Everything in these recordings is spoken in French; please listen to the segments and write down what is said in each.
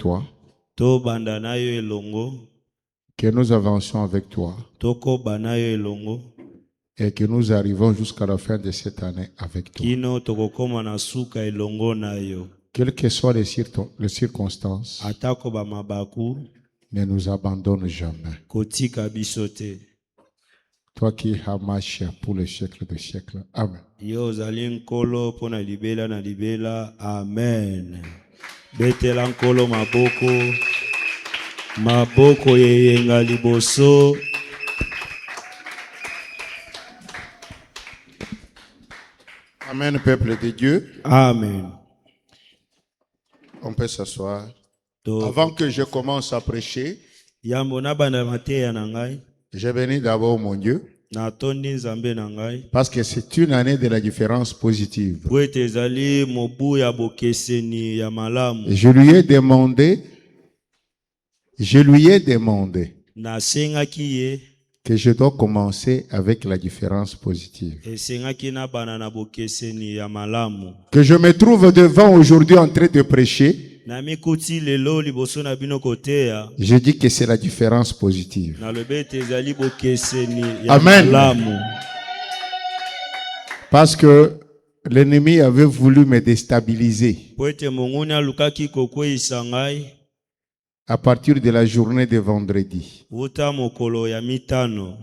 toi, to banda na yo elongo, que nous avancions avec toi toko bana yo elongo, et que nous arrivons jusqu'à la fin de cette année avec toi. kino tokokoma na suka elongo na yo. Quelles que soient les circonstances, Atako ba mabaku, ne nous abandonne jamais. kotika bisote. Toi qui as marché pour le siècle des siècles. Amen. Yo zali nkolo pona libela na libela. Amen. Betela nkolo maboko. Maboko yeyenga liboso. Amen, peuple de Dieu. Amen. On peut s'asseoir. To Avant que je commence à prêcher, yambo na banda mateya na ngai. je bénis d'abord mon Dieu. Na tondi nzambe na ngai. Parce que c'est une année de la différence positive. Po ete ezali mobu ya bokeseni ya malamu. Je lui ai demandé Nasengaki ye. que je dois commencer avec la différence positive. Esengaki na bana na bokeseni ya malamu. Que je me trouve devant aujourd'hui en train de prêcher. Na mikuti lelo liboso na bino koteya. Je dis que c'est la différence positive. Na lobete ezali bokeseni ya Amen. malamu. Parce que l'ennemi avait voulu me déstabiliser Po ete monguni alukaki kokweyisa ngai. à partir de la journée de vendredi. Uta mokolo ya mitano.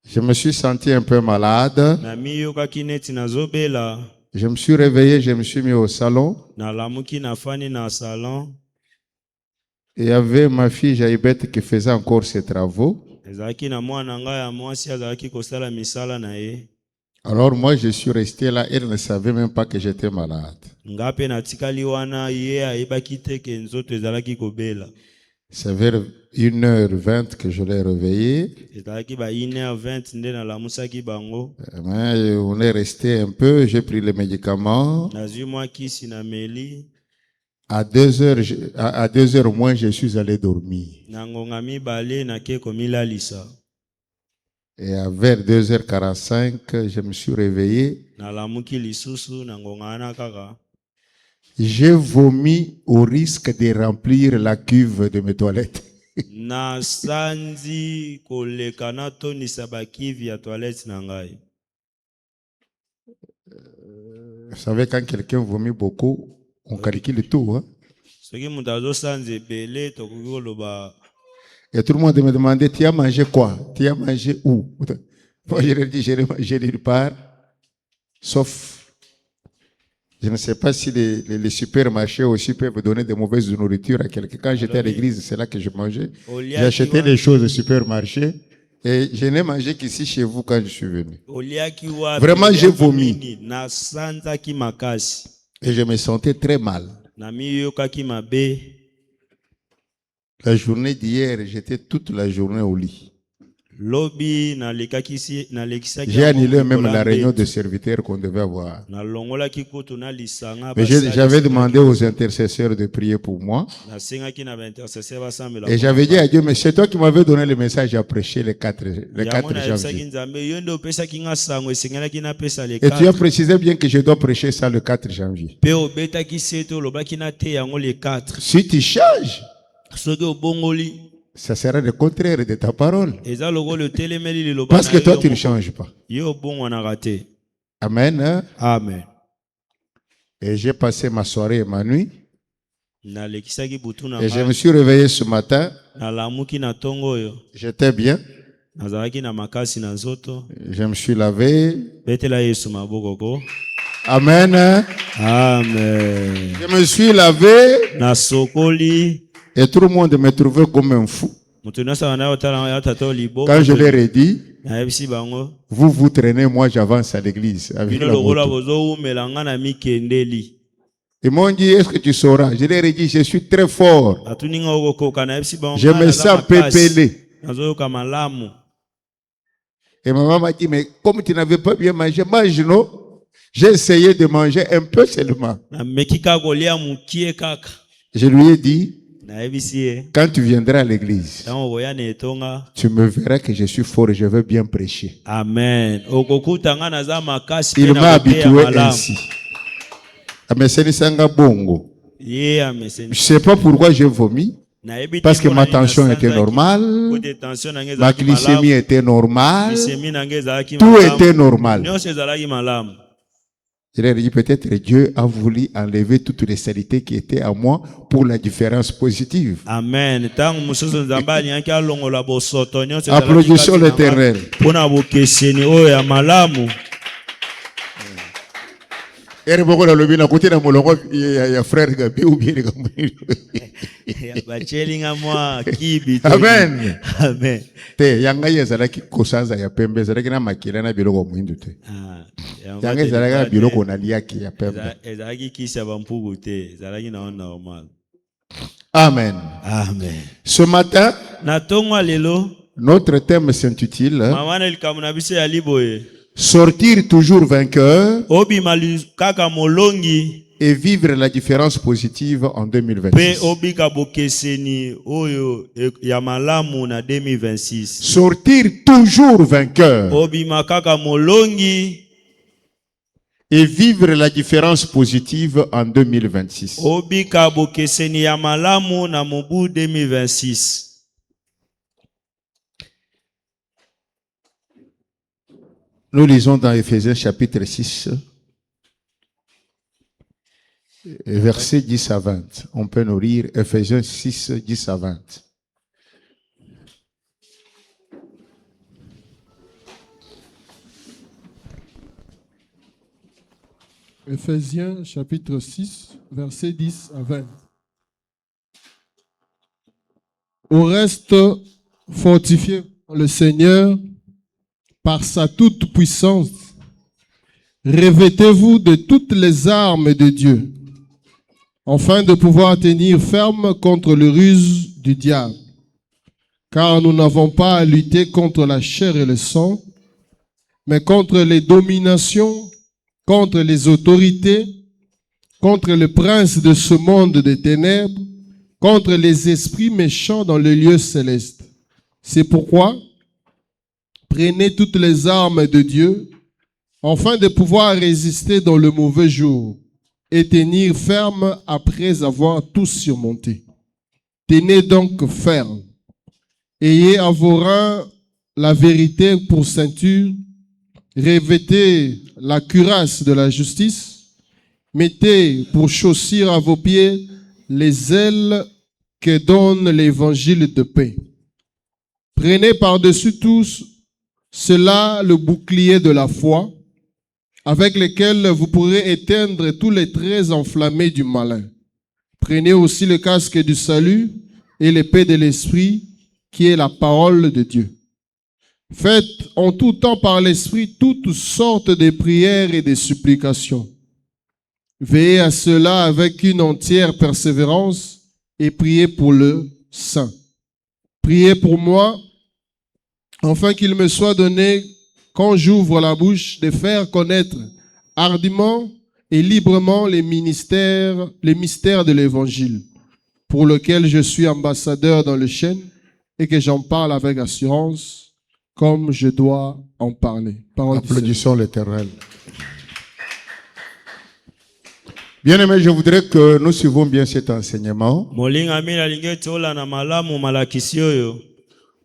Je me suis senti un peu malade. Na miyokaki neti nazobela. Je me suis réveillé, je me suis mis au salon. Na lamuki nafani na salon. Et il y avait ma fille Jaïbette qui faisait encore ses travaux. Ezalaki na mwana ngai ya mwasi azalaki kosala misala na ye. Alors moi je suis resté là, elle ne savait même pas que j'étais malade. Ngape natikali wana ye ayebaki te ke nzoto ezalaki kobela. C'est vers 1h20 que je l'ai réveillé. Ezalaki ba 1h20 nde nalamusaki bango. Mais on est resté un peu, j'ai pris les médicaments. Nazwi mwa kisi na meli. À 2h moins, je suis allé dormir. Na ngonga mibale nake komilalisa. Et vers 2h45, je me suis réveillé. Nalamuki lisusu na ngonga wana kaka. J'ai vomi au risque de remplir la cuve de mes toilettes. Na sanzi koleka na tonisa bakivi ya toilette na ngai. Vous savez, quand quelqu'un vomit beaucoup, on calcule tout. Hein? Soki mutu azosanza ebele tokoki koloba. Et tout le monde me demandait, tu as mangé quoi? Tu as mangé où? Moi, je leur dis, j'ai mangé nulle part, sauf, je ne sais pas si les supermarchés aussi peuvent donner de mauvaises nourritures à quelqu'un. Quand j'étais à l'église, c'est là que je mangeais. J'ai acheté les choses au supermarché et je n'ai mangé qu'ici chez vous quand je suis venu. Vraiment, j'ai vomi. Et je me sentais très mal. La journée d'hier, j'étais toute la journée au lit. J'ai annulé même la réunion de serviteurs qu'on devait avoir. Mais j'avais demandé aux intercesseurs de prier pour moi. Et j'avais dit à Dieu, mais c'est toi qui m'avais donné le message à prêcher le 4 janvier. Et tu as précisé bien que je dois prêcher ça le 4 janvier. Si tu changes, ça sera le contraire de ta parole. Parce que toi, tu ne changes pas. Amen. Hein? Amen. Et j'ai passé ma soirée et ma nuit. Et je me Je suis réveillé ce matin. J'étais bien. Je me suis lavé. Amen. Hein? Amen. Je me suis lavé. Na sokoli. Et tout le monde me trouvait comme un fou. Quand je leur ai dit, vous vous traînez, moi j'avance à l'église. Ils m'ont dit, est-ce que tu sauras? Je leur ai dit, je suis très fort. Je me sens pépélé. Et ma maman m'a dit, mais comme tu n'avais pas bien mangé, mange, non? J'ai essayé de manger un peu seulement. Je lui ai dit, quand tu viendras à l'église, tu me verras que je suis fort et je veux bien prêcher. Amen. Il m'a habitué ainsi. Ameseni sanga bongo. Ye Je ne ameseni. sais pas pourquoi j'ai vomi. Parce que ma tension était normale, ma glycémie était normale, tout était normal. Je leur ai dit peut-être Dieu a voulu enlever toutes les saletés qui étaient à moi pour la différence positive. Amen. Applaudissons l'Éternel. Ere boko na lobi na côté na molongo ya frère Gabi ou bien Amen. Amen. Te yanga yezalaki kosanza ya pembe ezalaki na makila na biloko mwindu te. Yanga ezalaki na biloko na liaki ya pembe. Amen. Amen. Ce matin, notre thème s'intitule Sortir toujours vainqueur et vivre la différence positive en 2026. Sortir toujours vainqueur et vivre la différence positive en 2026. Nous lisons dans Éphésiens chapitre 6, versets 10 à 20. On peut nous lire Éphésiens 6, 10 à 20. Éphésiens chapitre 6, versets 10 à 20. Au reste, fortifiez le Seigneur par sa toute puissance. Revêtez-vous de toutes les armes de Dieu, afin de pouvoir tenir ferme contre le ruse du diable. Car nous n'avons pas à lutter contre la chair et le sang, mais contre les dominations, contre les autorités, contre le prince de ce monde des ténèbres, contre les esprits méchants dans les lieux célestes. C'est pourquoi, prenez toutes les armes de Dieu, afin de pouvoir résister dans le mauvais jour et tenir ferme après avoir tout surmonté. Tenez donc ferme. Ayez à vos reins la vérité pour ceinture. Revêtez la cuirasse de la justice. Mettez pour chaussures à vos pieds les ailes que donne l'évangile de paix. Prenez par-dessus tous cela le bouclier de la foi, avec lequel vous pourrez éteindre tous les traits enflammés du malin. Prenez aussi le casque du salut et l'épée de l'esprit, qui est la parole de Dieu. Faites en tout temps par l'esprit toutes sortes de prières et de supplications. Veillez à cela avec une entière persévérance et priez pour le saint. Priez pour moi, afin qu'il me soit donné, quand j'ouvre la bouche, de faire connaître hardiment et librement les mystères de l'Évangile, pour lequel je suis ambassadeur dans le chêne et que j'en parle avec assurance, comme je dois en parler. Applaudissons l'Éternel. Bien-aimés, je voudrais que nous suivions bien cet enseignement,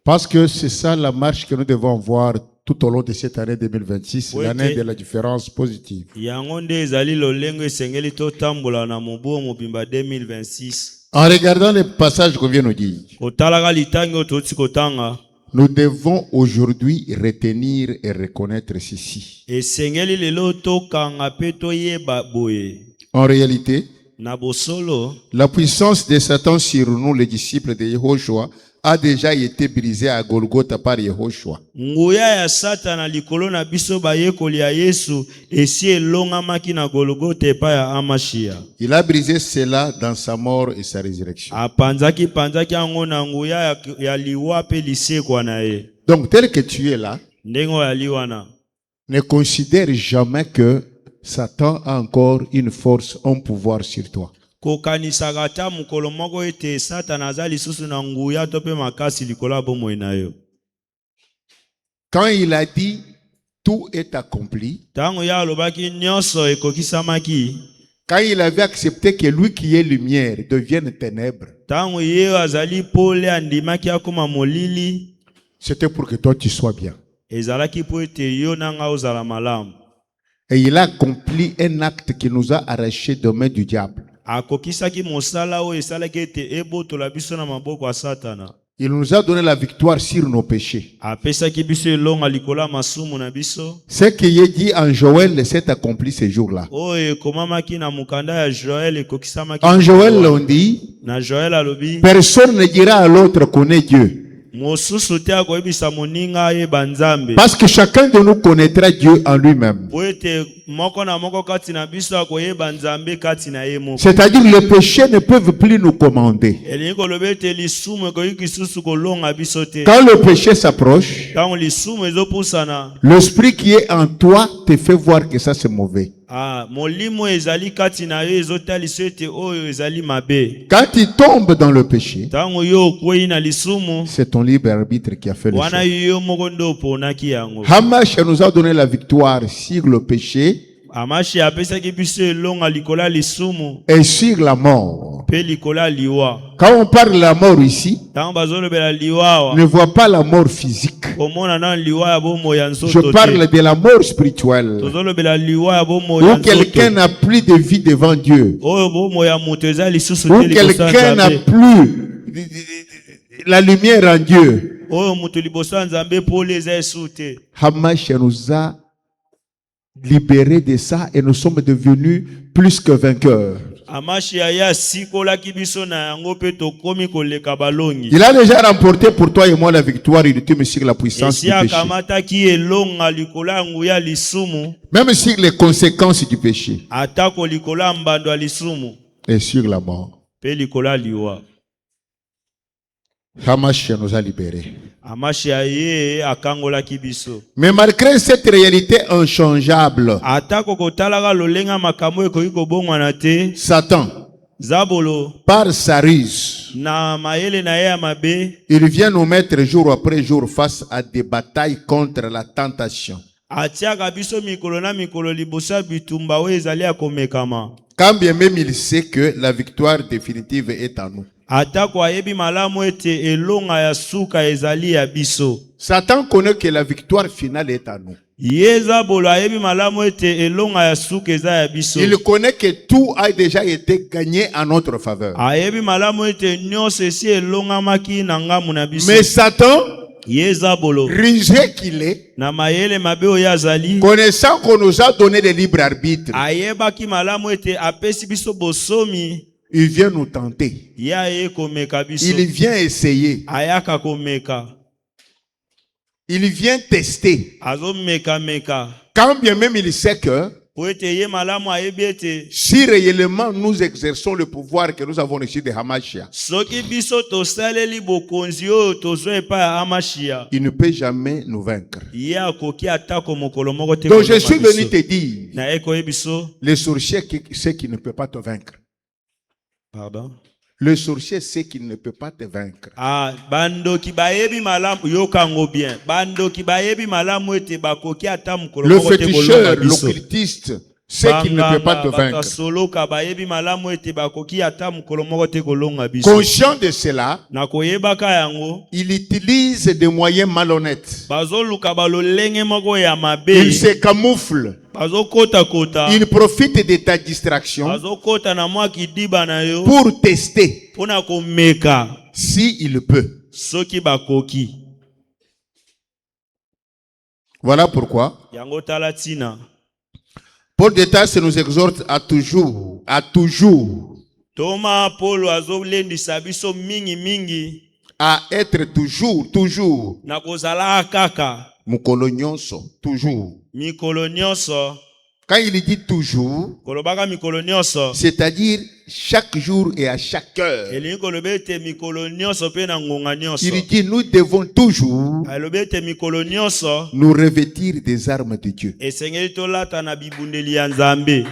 parce que c'est ça la marche que nous devons voir tout au long de cette année 2026, l'année de la différence positive. En regardant les passages qu'on vient nous dire, nous devons aujourd'hui retenir et reconnaître ceci. En réalité, la puissance de Satan sur nous, les disciples de Yehoshua, a déjà été brisée à Golgotha par Yehoshua. Il a brisé cela dans sa mort et sa résurrection. Donc, tel que tu es là, ne considère jamais que Satan a encore une force, un pouvoir sur toi. Quand il a dit tout est accompli, Quand il avait accepté que lui qui est lumière devienne ténèbres, Tango ye azali pole andimaki akoma molili. c'était pour que toi tu sois bien. Ezalaki po ete yo nanga ozala malamu. Et il a accompli un acte qui nous a arrachés des mains du diable. Akokisaki mosala o esalaki ete ebotola biso na maboko ya Satana. Il nous a donné la victoire sur nos péchés. Apesaki biso elonga likola masumu na biso. Ce qui est dit en Joël s'est accompli ce jour-là. O ekomamaki na mukanda ya Joël ekokisamaki. En Joël, on dit, Na Joël alobi. personne ne dira à l'autre qu'on est Dieu. Mosusu te akoyebisa moninga ye banzambe. Parce que chacun de nous connaîtra Dieu en lui-même. Po ete moko na moko kati na biso akoyeba nzambe kati na ye moko. C'est-à-dire les péchés ne peuvent plus nous commander. Elingi koloba ete lisumu ekoki susu kolonga biso te. Quand le péché s'approche, Tango lisumu ezopusana. l'esprit qui est en toi te fait voir que ça c'est mauvais. Molimo ezali kati na yo ezotalisa ete oyo ezali mabe. Quand tu tombes dans le péché, Tango yo okwei na lisumu, c'est ton libre arbitre qui a fait le wana choix. yo moko nde oponaki yango. Hamash nous a donné la victoire sur le péché Amashi apesaki biso elonga likola lisumu et sur la mort. pe likola liwa. Quand on parle de la mort ici, Tango bazolobela liwa ne vois pas la mort physique. komona na liwa ya bomo ya Je nzoto parle te. de la mort spirituelle. Tozolobela liwa ya bomo ya Où quelqu'un nzoto. n'a plus de vie devant Dieu. Oyo bomo ya moto eza lisusu Où te liboso quelqu'un ya n'a Nzambe. plus la lumière en Dieu. Oyo moto liboso ya Nzambe pole eza esu te. Hamash nous a libérés de ça et nous sommes devenus plus que vainqueurs. Amashi aya sikolaki biso na yango pe tokomi koleka balongi. Il a déjà remporté pour toi et moi la victoire ultime sur la puissance Esi du péché. akamataki elonga likola ya nguya lisumu. Même sur les conséquences du péché Atako likola mbando ya lisumu et sur la mort. pe likola liwa. Hamash nous a libérés. Amashi aye akangolaki biso. Mais malgré cette réalité inchangeable, Atako kotalaka lolenga makambo ekoki kobongwana te. Satan, Zabolo par sa ruse, na mayele na ye ya mabe il vient nous mettre jour après jour face à des batailles contre la tentation. atiaka biso mikolo na mikolo liboso ya bitumba oyo ezali ya komekama. Quand bien même il sait que la victoire définitive est en nous. Atako ayebi malamu ete elonga ya suka ezali ya biso. Satan connaît que la victoire finale est en nous. Ye Zabolo ayebi malamu ete elonga ya suka eza ya biso. Il connaît que tout a déjà été gagné en notre faveur. Ayebi malamu ete nyonso esi elongamaki na ngamu na biso. Mais Satan, Ye Zabolo rusé qu'il est, na mayele mabe oyo azali, connaissant qu'on nous a donné le libre arbitre, ayebaki malamu ete apesi biso bosomi. il vient nous tenter. Ye aye komeka biso. Il vient essayer. Ayaka komeka. Il vient tester. Azomeka meka. Quand bien même il sait que Po ete ye malamu ayebi ete si réellement nous exerçons le pouvoir que nous avons reçu de Hamashia, soki biso tosaleli bokonzi oyo tozwa epai ya Amashia, il ne peut jamais nous vaincre. ye akoki atako mokolo moko te Donc je kolonga suis biso. venu te dire, Na ye koyebi biso. le sorcier sait qu'il ne peut pas te vaincre. Pardon. Le sorcier sait qu'il ne peut pas te vaincre. Bandoki bayebi malamu yokango bien. Bandoki bayebi malamu ete bakoki ata mokolo Le moko te kolonga féticheur, biso. l'occultiste sait qu'il ne peut pas te vaincre. Bakasoloka bayebi malamu ete bakoki ata mokolo moko te kolonga biso. Conscient de cela, Na koyebaka yango, il utilise des moyens malhonnêtes. bazoluka balolenge moko ya mabe. Il se camoufle. Bazokota kota. Il profite de ta distraction Bazokota na mwa kidiba na yo pour tester pona komeka si il peut. soki bakoki. Voilà pourquoi Yango tala tina. Paul de Tarse nous exhorte à toujours, Toma Apolo azolendisa biso mingi mingi à être toujours, na kozala kaka mukolo nyonso, toujours. mikolo nyonso. Quand il dit toujours, Kolobaka mikolo nyonso, c'est-à-dire chaque jour et à chaque heure. elingi koloba ete mikolo nyonso pe na ngonga nyonso. Il dit nous devons toujours Aloba ete mikolo nyonso nous revêtir des armes de Dieu. esengeli tolata na bibundeli ya Nzambe.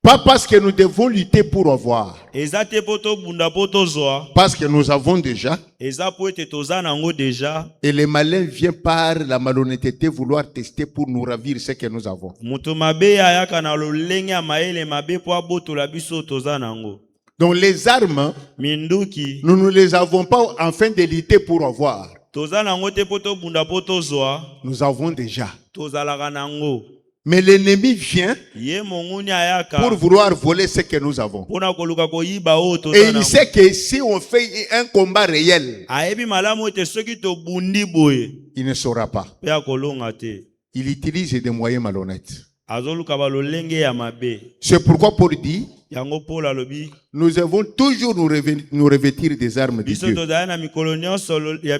Pas parce que nous devons lutter pour avoir. Eza te poto bunda poto zoa. Parce que nous avons déjà. Eza po ete toza nango déjà. Et les malins viennent par la malhonnêteté vouloir tester pour nous ravir ce que nous avons. Mutu mabe ayaka na lolenge ya maele mabe po abotola biso toza nango. Donc les armes, Minduki. nous ne les avons pas en fin de lutter pour avoir. Toza nango te poto bunda poto zoa. Nous avons déjà. Tozalaka nango. Mais l'ennemi vient Ye monguni ayaka. pour vouloir voler ce que nous avons. Pona koluka koyiba o toza Et nango. il sait que si on fait un combat réel, Ayebi malamu ete soki to bundi boye. il ne saura pas. Pe akolonga te. Il utilise des moyens malhonnêtes. Azoluka ba lolenge ya mabe. C'est pourquoi Paul dit, Yango pola lobi. nous devons toujours nous revêtir des armes de Biso Dieu. tozala na mikolo nyonso ya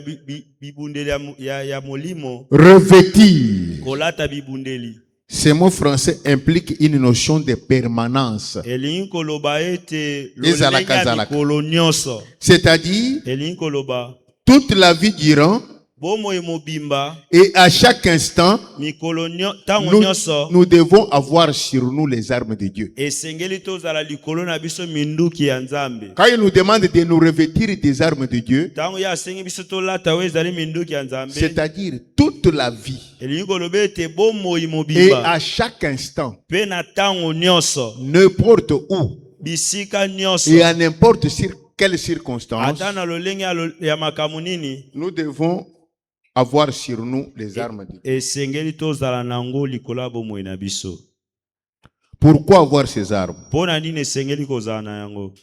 bibundeli ya molimo. Revêtir. Kolata bibundeli. Ce mot français implique une notion de permanence. Elingi koloba ete Ezalaka, lolenge ya ezalaka. mikolo nyonso. C'est-à-dire, Elingi koloba toute la vie durant bomoi mobimba et à chaque instant, mikolo tango nyonso. nous devons avoir sur nous les armes de Dieu. Esengeli tozala likolo na biso minduki ya Nzambe. Quand il nous demande de nous revêtir des armes de Dieu, Tango ya asengi biso tolata we ezali minduki ya Nzambe. c'est-à-dire toute la vie Elingi koloba ete bomoi et mobimba à chaque instant, pe na tango nyonso. n'importe où Bisika nyonso. et à n'importe sur quelle circonstance, Ata na lolenge ya makamu nini. nous devons avoir sur nous les armes de Dieu. Esengeli tozala nango likolo ya bomoi na biso. Pourquoi avoir ces armes? Pona nini esengeli kozala na yango?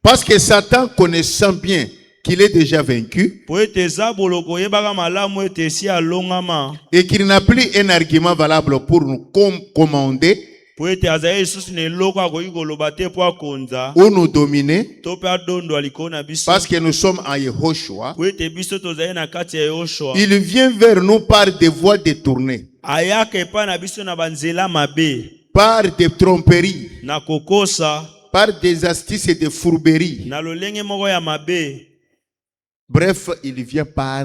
Parce que Satan, connaissant bien qu'il est déjà vaincu Po ete eza boloko oyebaka malamu ete esi alongama. et qu'il n'a plus un argument valable pour nous commander Po ete azali lisusu na eloko akoki koloba te po akonza. ou nous dominer, To mpe adondwa likolo na biso. parce que nous sommes en Yehoshua, Po ete biso tozali na kati ya Yoshua. il vient vers nous par des voies détournées, Ayaka epai na biso na banzela mabe. par des tromperies, Na kokosa. par des astuces et des fourberies. Na lolenge moko ya mabe. Bref, il vient par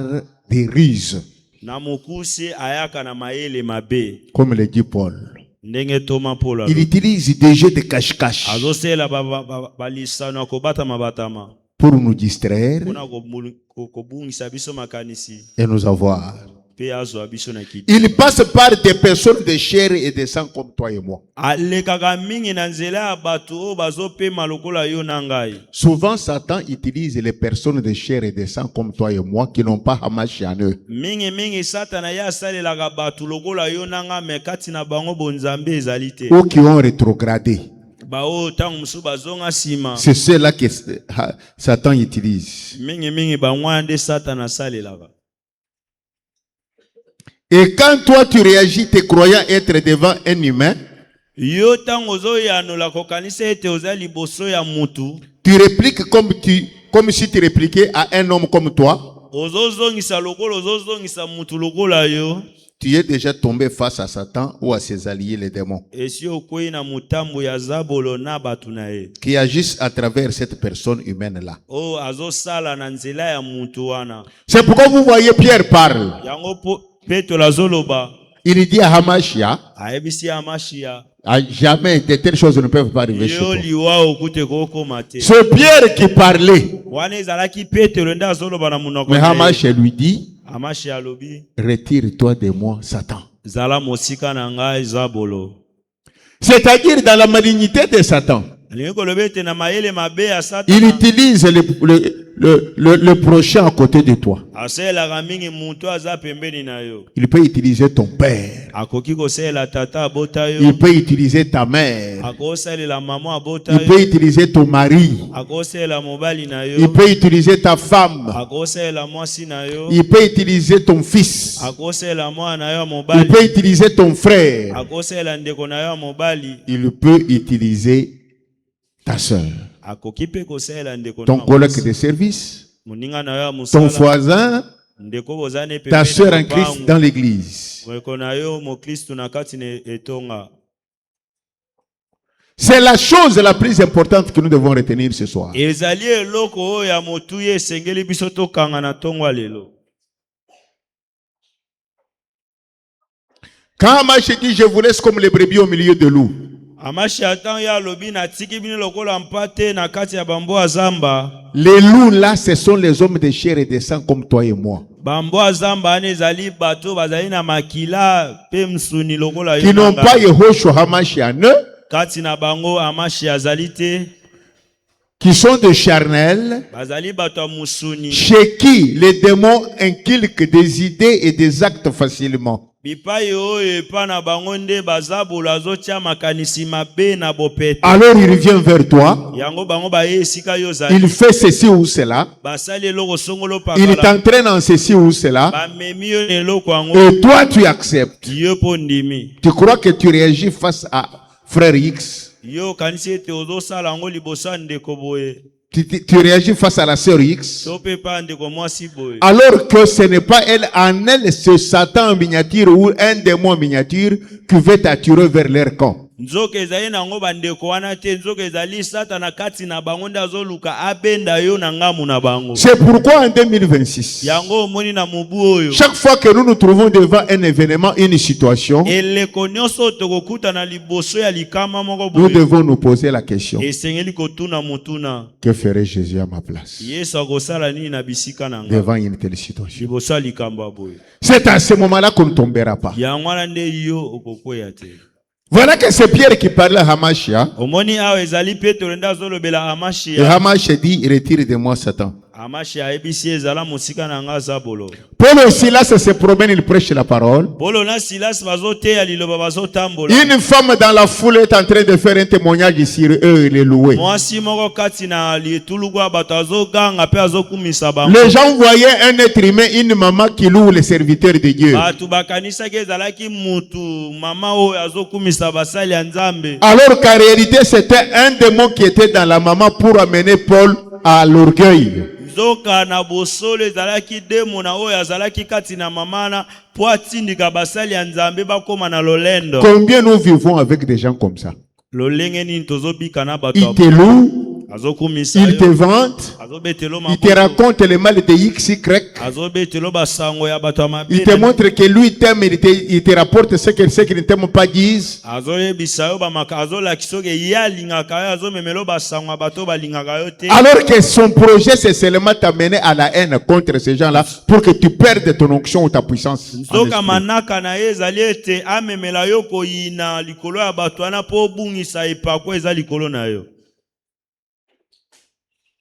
des ruses, Na mokusi ayaka na mayele mabe. comme le dit Paul. Ndenge toma pola. Il utilise des jeux de cache-cache Azosela balisano akobata mabatama. pour nous distraire Pona kobungisa biso makanisi. et nous avoir. Pe azwa biso na kiti. Il passe par des personnes de chair et de sang comme toi et moi. Alekaka mingi na nzela ya bato oyo bazopema lokola yo na ngai. Souvent, Satan utilise les personnes de chair et de sang comme toi et moi qui n'ont pas Hamash en eux. Mingi Satana ye asalelaka bato lokola yo na ngai me kati na bango bonzambe ezali te. Ou qui ont rétrogradé. Bao tango mosusu bazonga nsima. C'est ceux-là que Satan utilise. Mingi bango nde Satana asalelaka. Et quand toi tu réagis te croyant être devant un humain, Yo tango ozoyanola kokanisa ete oza liboso ya mutu. tu répliques comme si tu répliquais à un homme comme toi. Ozozongisa lokola ozozongisa mutu lokola yo. Tu es déjà tombé face à Satan ou à ses alliés les démons Esi okwei na mutambo ya zabolo na batu na ye. qui agissent à travers cette personne humaine-là. O azosala na nzela ya mutu wana. C'est pourquoi vous voyez Pierre parle. Yango Petro lazoloba. Il dit à Hamashia, Ayebisi amashia. jamais de telles choses ne peuvent pas arriver chez Yo toi. liwa okute koko mate. C'est Pierre qui parlait. Wana ezalaki Petro nda azoloba na munoko. Mais Hamashia lui dit, Amashia lobi. retire-toi de moi, Satan. Zala mosika na ngai zabolo. C'est-à-dire dans la malignité de Satan. Alingi koloba ete na mayele mabe ya Il Satana. utilise le prochain à côté de toi. Aselaka mingi mutu aza pembeni na yo. Il peut utiliser ton père. Akoki kosalela tata abota yo. Il peut utiliser ta mère. Akosalela mama abota Il yo. peut utiliser ton mari. Akosalela mobali na yo. Il peut utiliser ta femme. Akosalela mwasi na yo. Il peut utiliser ton fils. Akosalela mwana na yo Il mobali. peut utiliser ton frère. Akosalela ndeko na yo mobali. Il peut utiliser ta soeur, Akoki pe kosalela ndeko na ton yo collègue de service, moninga na yo ton musala. voisin, Ndeko bozane ta pembeni soeur na en Christ lopango. dans l'église. Mweko na yo mokristu na kati na etonga. C'est la chose la plus importante que nous devons retenir ce soir. Ezali eloko oyo ya motuye esengeli biso tokanga na tongo lelo. Quand Hamash dit je vous laisse comme les brebis au milieu de loups, Amashia tan ya lobi na tiki bino lokola mpate na kati ya bambo azamba. Les loups là, ce sont les hommes de chair et de sang comme toi et moi. Bambo azamba ane zali bato bazali na makila pe msuni lokola Qui n'ont pas Yehoshua Hamashiach, kati na bango Amashia zalite. qui sont de charnel, Bazali bato musuni. chez qui les démons inculquent des idées et des actes facilement. Bipai oyo epa na bango nde bazabula azotia makanisi mabe na bopete. Alors il revient vers toi, Yango bango ba esika yo zali. il fait ceci ou cela, Basali eloko songolo il pakala. t'entraîne en ceci ou cela, Ba memi yo eloko yango. et toi tu acceptes. Yo pondimi. Tu crois que tu réagis face à frère X, Yo kanisi ete ozosala yango liboso ya ndeko boye. tu réagis face à la sœur X, Sope pa ndeko mwasi boye. alors que ce n'est pas elle, en elle, c'est Satan en miniature ou un démon en miniature qui veut t'attirer vers leur camp. Nzoka ezali nango bandeko wana te, nzoka ezali satana kati na bango nde azoluka abenda yo na ngamu na bango. C'est pourquoi en 2026, Yango omoni na mubu oyo. chaque fois que nous nous trouvons devant un événement, une situation, Eleko nyonso tokokuta na liboso ya likama moko nous boye. devons nous poser la question: Esengeli kotuna mutuna. que ferait Jésus à ma place Yesu akosala nini na bisika na nga. devant une telle situation? Liboso ya likambo boye. C'est à ce moment-là qu'on ne tombera pas. Yango wana nde yo okokwea te. Voilà que c'est Pierre qui parlait à Hamashiach. Omoni awa ezali Petro nde azolobela Et Amashia. Hamashiach dit: retire de moi Satan. Amashia ayebisi ezala mosika na nga zabolo. Paul aussi là, ça se promène, il prêche la parole. Polo na Silas bazoteya liloba bazotambola. Une femme dans la foule est en train de faire un témoignage sur eux, les louer. Mwasi moko kati na lituluku ya bato azoganga pe azokumisa bango. Les gens voyaient un être humain, une maman qui loue les serviteurs de Dieu. Bato bakanisaki ezalaki mutu mama oyo azokumisa basali ya Nzambe. Alors qu'en réalité, c'était un démon qui était dans la maman pour amener Paul à l'orgueil. Nzoka na bosolo ezalaki demo na oyo azalaki kati na mamana po atindika basali ya Nzambe bakoma na lolendo. Combien nous vivons avec des gens comme ça? Lolenge nini tozobika na bato Ils te louent, azokumisa ils te yo. vantent, Azobetelo ils te maboto. racontent le mal de X, Y. Azobetelo basango ya bato ya Ils te mabe. montrent que lui t'aime, il te rapporte ce que ceux qui ne t'aiment pas disent. Azoyebisa yo bamaka azolakisa oke ye alingaka yo azomemelo basango ya bato balingaka yo te. Alors que son projet, c'est seulement t'amener à la haine contre ces gens-là pour que tu perdes ton onction ou ta puissance. en Nzoka esprit. manaka na ye ezali ete amemela yo koyina likolo ya bato wana po obungisa epako eza likolo na yo.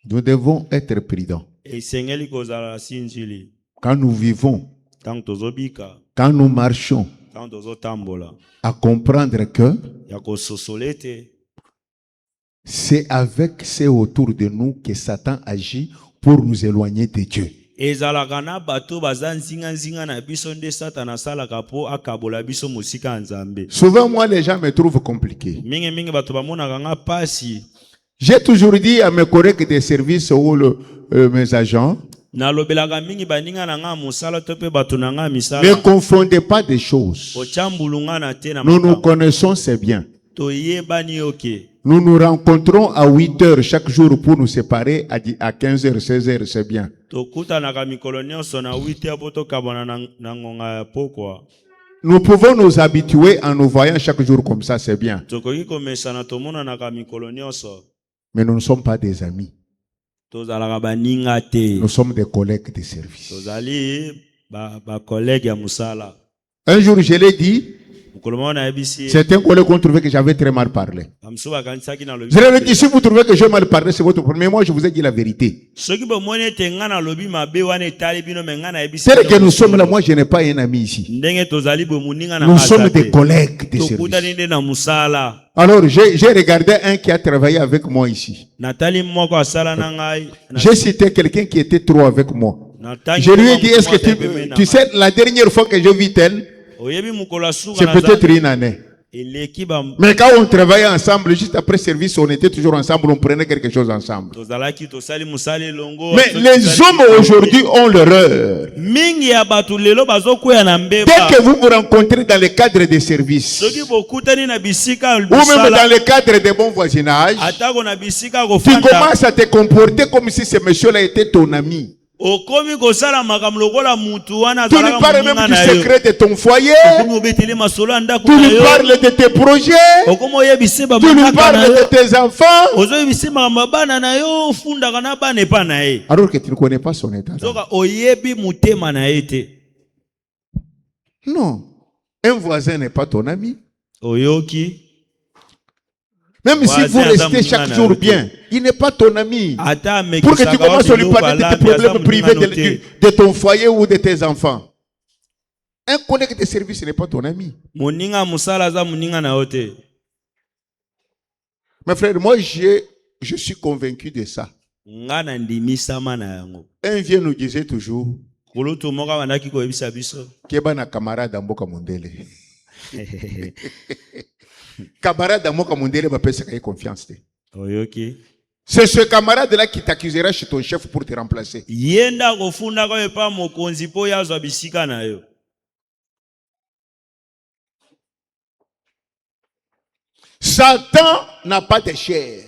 Nous devons être prudents. Esengeli kozala na sinzili. Quand nous vivons, Tango tozobika, quand nous marchons, tango tozotambola, à comprendre que ya kososole te. c'est avec ceux autour de nous que Satan agit pour nous éloigner de Dieu. Ezalaka na bato baza nzinga na biso nde Satana asalaka po akabola biso mosika ya Nzambe. Souvent, moi, les gens me trouvent compliqué. Mingi bato bamonaka nga pasi. J'ai toujours dit à mes collègues des services ou mes agents, Nalobelaka mingi baninga na nga mosala to pe bato na nga ne misala. confondez pas des choses. Ochambulunga na te na Nous nous makambo. connaissons, c'est bien. Toyebani oke. Nous nous rencontrons à 8 heures chaque jour pour nous séparer à 15 heures, 16 heures, c'est bien. Tokutanaka mikolo nyonso na 8h po tokabwana na ngonga ya pokwa. Nous pouvons nous habituer en nous voyant chaque jour comme ça, c'est bien. Tokoki komesana tomonanaka mikolo nyonso. Mais nous ne sommes pas des amis. Tozalaka baninga te. Nous sommes des collègues de service. Tozali ba collègue ya musala. Un jour, je l'ai dit, Mukolo mona yebisi. certains collègues ont trouvé que j'avais très mal parlé. Amso bakanisaki na lobi. Je leur ai dit, si vous trouvez que j'ai mal parlé, c'est votre problème. Mais moi, je vous ai dit la vérité. Soki bomone te nga na lobi mabe wana etali bino me nga na yebisi. C'est que nous sommes là, moi, je n'ai pas un ami ici. Ndenge tozali bomuninga na Nous sommes mazate. des collègues de Tokutani service. nde na musala. Alors, j'ai regardé un qui a travaillé avec moi ici. Natali moko asala na ngai. J'ai cité quelqu'un qui était trop avec moi. Natangi Je lui ai moko dit, est-ce que moko tu sais, la dernière fois que j'ai vu tel, Oyebi mukolo asuka c'est na peut-être une année. eleki ba Mais quand on travaillait ensemble, juste après service, on était toujours ensemble, on prenait quelque chose ensemble. tozalaki tosali musali longo. Mais les hommes aujourd'hui ont l'erreur. mingi ya bato lelo bazokwea na mbeba. Dès que vous vous rencontrez dans le cadre des services, Soki bokutani na bisika ou même dans busala le cadre des bons voisinages, atako na bisika tu kofanda commences à te comporter comme si ce monsieur-là était ton ami. okomi kosala makambo lokola mutu wana Tu lui azalaka parles moninga même du na yo. secret de ton foyer. Okomi obetele masolo ya ndako Tu na lui yo. parles de tes projets. Okomi oyebise Tu lui bamanaka na parles de yo. tes enfants. Ozoyebise makambo ya bana na yo ofundaka na bana epa na ye. Alors que tu ne connais pas son état. Soka oyebi mutema na ye te. Non. Un voisin n'est pas ton ami. Oyoki. Même si vous restez chaque jour bien, il n'est pas ton ami. Ata Pour que tu amekisaka commences à lui biloko parler de tes alabi, problèmes aza privés moningano te. de ton foyer ou de tes enfants. Un collègue de service n'est pas ton ami. Moninga musala aza moninga na yo te. Mes frères, moi je suis convaincu de ça. Nga na ndimisama na yango. Un vieux nous disait toujours Kulutu moka bandaki koyebisa biso. Keba na camarade Mboka Mondele. Camarade Mboka Mondele va payer confiance. Oyoki. C'est ce camarade-là qui t'accusera chez ton chef pour te remplacer. Yenda kofunda ko epa mokonzi po yazwa bisika na yo. Satan n'a pas de chair.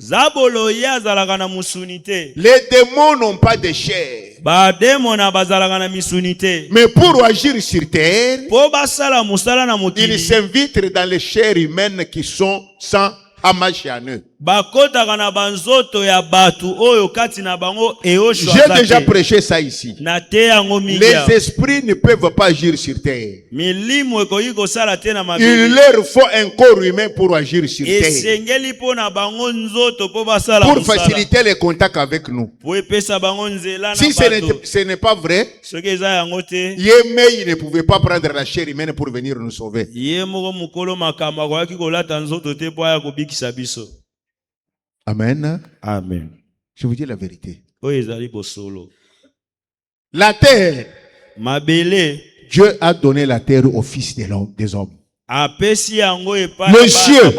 Zabolo yazalaka na musunite. Les démons n'ont pas de chair. Ba demona bazalaka na misunite. Mais pour agir sur terre, Po basala musala na ils mokili. s'invitent dans les chairs humaines qui sont sans amache en eux. Bakotaka na banzoto ya batu oyo kati na bango eosho J'ai azate. déjà prêché ça ici. Na te yango mingi. Les esprits ne peuvent pas agir sur terre. Milimo ekoki kosala te na Il mabele. leur faut un corps humain pour agir sur terre. Esengeli po na bango nzoto po basala Pour musala. faciliter les contacts avec nous. Po epesa bango nzela na Si bato. ce n'est pas vrai, Soki eza yango te. Yémé ne pouvait pas prendre la chair humaine pour venir nous sauver. Ye moko mokolo makambo akoki kolata nzoto te po aya kobikisa biso. Amen. Amen. Je vous dis la vérité. Oyo ezali bosolo. La terre, Mabele Dieu a donné la terre au fils des hommes. apesi yango epa. Le ciel,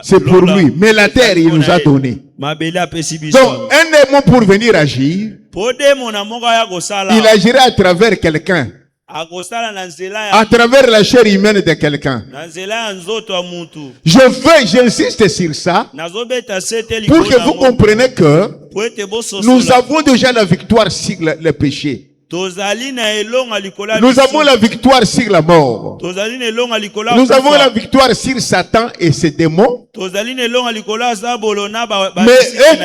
c'est pour lui. Mais la terre, il nous a donné. Mabele apesi biso. Donc, un démon pour venir agir, Po demona moko aya kosala. il agira à travers quelqu'un, Akosala na nzela à ya. travers la chair humaine de quelqu'un. Na nzela ya nzoto ya mutu. J'insiste sur ça Nazobeta sete pour que vous likolo. compreniez que Po ete bososola. nous avons déjà la victoire sur le péché. Tozali na elonga likola. Nous avons la victoire sur la mort. Tozali na elonga likola. Nous avons la victoire sur Satan et ses démons. Tozali na elonga likola zabolo na ba. Mais eux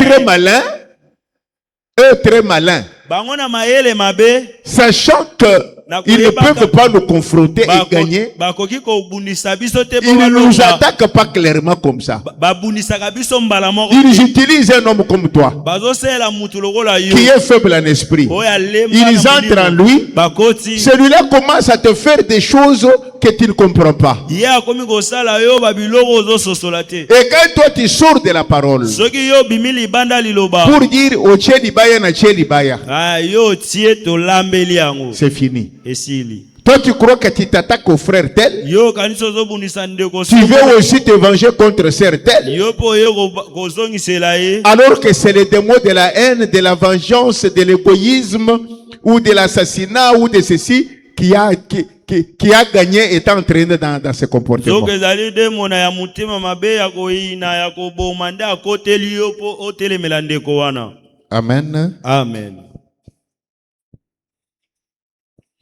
très malins, Bango na maele mabe. sachant qu'ils ne peuvent pas nous confronter et gagner, Bakoki kobundisa biso te. ils ne nous attaquent pas clairement comme ça. Babundisaka biso mbala moko. Ils utilisent un homme comme toi, Bazosela mutu lokola yo. qui est faible en esprit. Ils entrent en lui. Bakoti. Celui-là commence à te faire des choses que tu ne comprends pas. Ya komi kosala yo babiloko ozososola te. Et quand toi tu sors de la parole Soki yo bimili banda liloba. pour dire au Tchelibaya na Tchelibaya, Ah yo tie to lambeli yango. c'est fini. Esili. Toi tu crois que tu t'attaques au frère tel, Yo kanisa ozobundisa ndeko. tu veux aussi te venger contre sœur tel, Yo po yo kozongisela ye. alors que c'est le démon de la haine, de la vengeance, de l'égoïsme ou de l'assassinat ou de ceci qui a gagné étant entraîné dans ce comportement. Soki ezali demona ya mutema mabe ya koyina ya koboma nde akoteli yo po otelemela ndeko wana. Amen. Amen.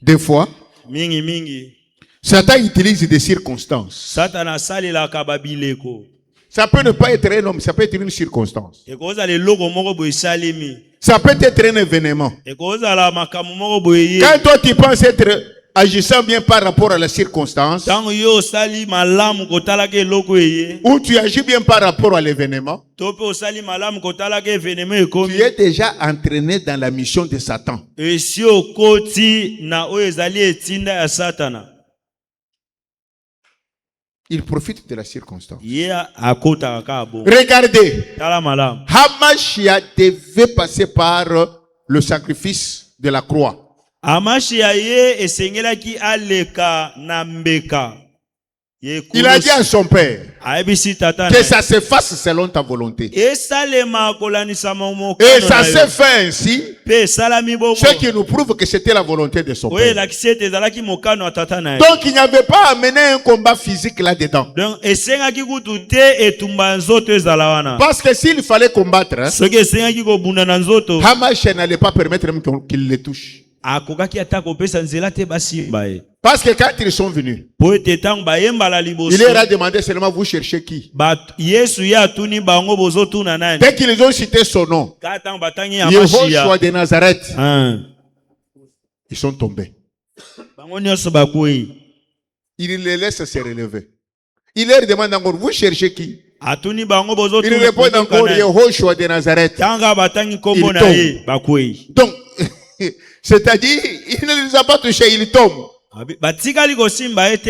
Des fois, Mingi. Satan utilise des circonstances. Satana asalelaka babileko. Ça peut ne pas être un homme, ça peut être une circonstance. Ekozala eloko moko boye esalemi. Ça peut être un événement. Ekozala makambo moko boye. Quand toi tu penses être agissant bien par rapport à la circonstance, Tango yo osali malamu kotalaka eloko eye. ou tu agis bien par rapport à l'événement, To pe osali malamu kotalaka evenema tu ekomi. es déjà entraîné dans la mission de Satan. Esi okoti na oyo ezali etinda ya Satana. Il profite de la circonstance. Ye akotaka kaka bo. Regardez, Tala malamu. Hamashia devait passer par le sacrifice de la croix. Amashi ya ye esengelaki aleka na mbeka. Il a dit à son père que ça se fasse selon ta volonté. Et ça s'est fait ainsi, ce qui nous prouve que c'était la volonté de son père. Donc il n'y avait pas à mener un combat physique là-dedans. Parce que s'il fallait combattre, Hamas n'allait pas permettre même qu'il les touche. Parce que quand ils sont venus, il leur a demandé seulement vous cherchez qui. Dès qu'ils ont cité son nom, Yehoshua de Nazareth, ils sont tombés. Il les laisse se relever. Il leur demande encore vous cherchez qui. Il répond encore Yehoshua de Nazareth. Il tombe. Donc, c'est-à-dire, il ne les a pas touchés, ils tombent.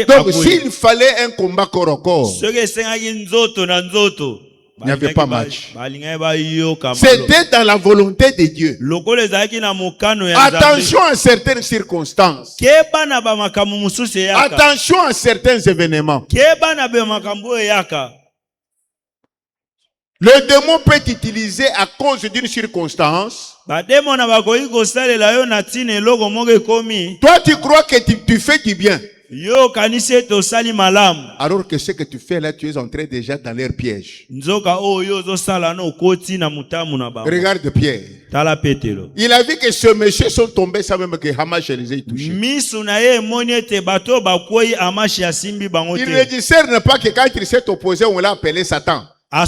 Donc, s'il fallait un combat corps à corps, il n'y avait pas match. C'était dans la volonté de Dieu. Attention à certaines circonstances. Attention à certains événements. Le démon peut t'utiliser à cause d'une circonstance. Toi, tu crois que tu fais du bien. Alors que ce que tu fais là, tu es entré déjà dans leur piège. Regarde Pierre. Il a vu que ce monsieur sont tombés sans même que Hamas les ait touchés. Il ne discerne pas que quand il s'est opposé, on l'a appelé Satan. Mais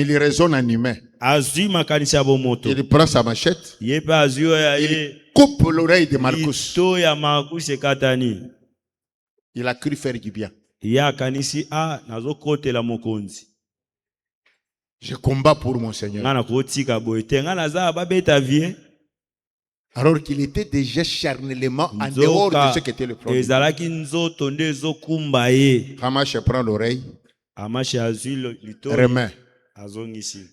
il raisonne en humain. Il prend sa machette. Il coupe l'oreille de Marcus. Il a cru faire du bien. Je combats pour mon Seigneur. Alors qu'il était déjà charnellement en dehors de ce qu'était le problème. Hamas prend l'oreille, remet.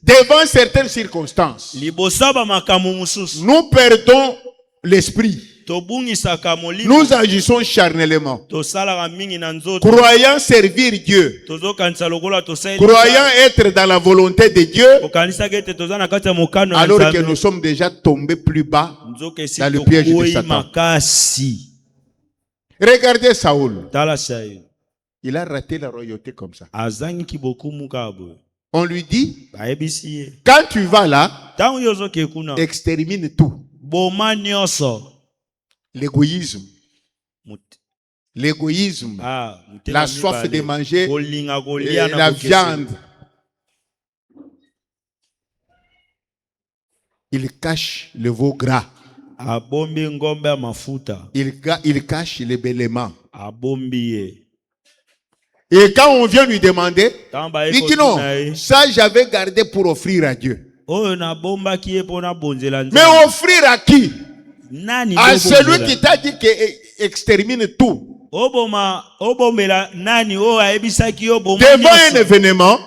Devant certaines circonstances, nous perdons l'esprit. Nous agissons charnellement, croyant servir Dieu, croyant être dans la volonté de Dieu, alors que nous sommes déjà tombés plus bas dans le piège de Satan. Regardez Saoul. Il a raté la royauté comme ça. On lui dit, quand tu vas là, extermine tout. L'égoïsme, la soif de manger, la viande. Il cache le veau gras. Il cache les bêlements. Et quand on vient lui demander, il dit non, ça j'avais gardé pour offrir à Dieu. Mais offrir à qui? À celui qui t'a dit qu'extermine tout. Devant un événement,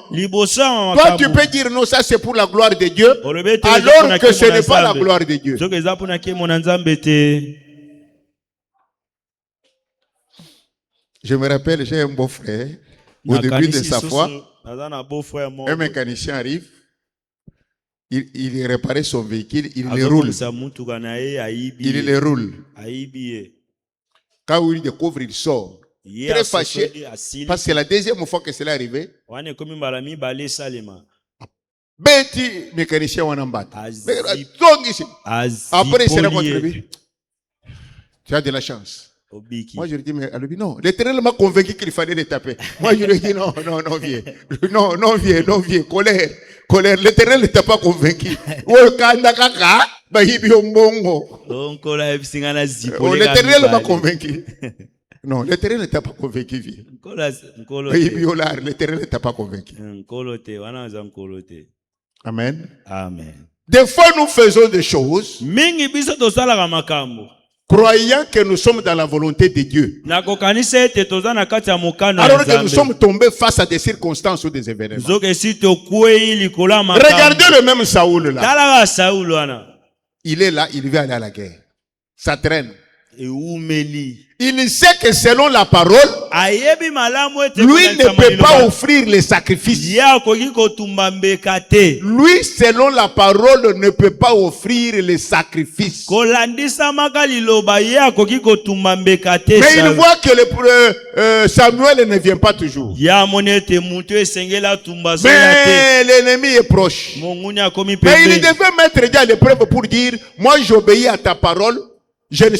toi tu peux dire non, ça c'est pour la gloire de Dieu, alors que ce n'est pas la gloire de Dieu. Je me rappelle, j'ai un beau-frère, au début de sa foi, un mécanicien arrive, il réparait son véhicule, il le roule. Il le roule. Quand il découvre, il sort. Très fâché, parce que c'est la deuxième fois que cela est arrivé. Beti mécanicien on en bat. Après, il s'est rencontré lui. Tu as de la chance. Moi, je lui dis, mais elle lui dit non. L'Éternel m'a convaincu qu'il fallait les taper. Moi, je lui dis non, viens. Non, viens. Colère. L'Éternel ne t'a pas convaincu. L'Éternel m'a convaincu. Non, l'Éternel ne t'a pas convaincu. L'Éternel ne t'a pas convaincu. Amen. Des fois, nous faisons des choses croyant que nous sommes dans la volonté de Dieu. Alors que nous sommes tombés face à des circonstances ou des événements. Regardez le même Saoul là. Il est là, il veut aller à la guerre. Ça traîne. eumeli. Il sait que selon la parole, Ayebi malamu ete lui kolakisa ne peut maliloba. pas offrir les sacrifices. Ye akoki kotumba mbeka te. Lui, selon la parole, ne peut pas offrir les sacrifices. Kolandisa maka liloba ye akoki kotumba mbeka te. Mais il voit que Samuel ne vient pas toujours. Ya monete mutu esengela tumba zoya te. Mais l'ennemi est proche. Monguni akomi Mais il pembe. devait mettre déjà à l'épreuve pour dire, moi j'obéis à ta parole. Je ne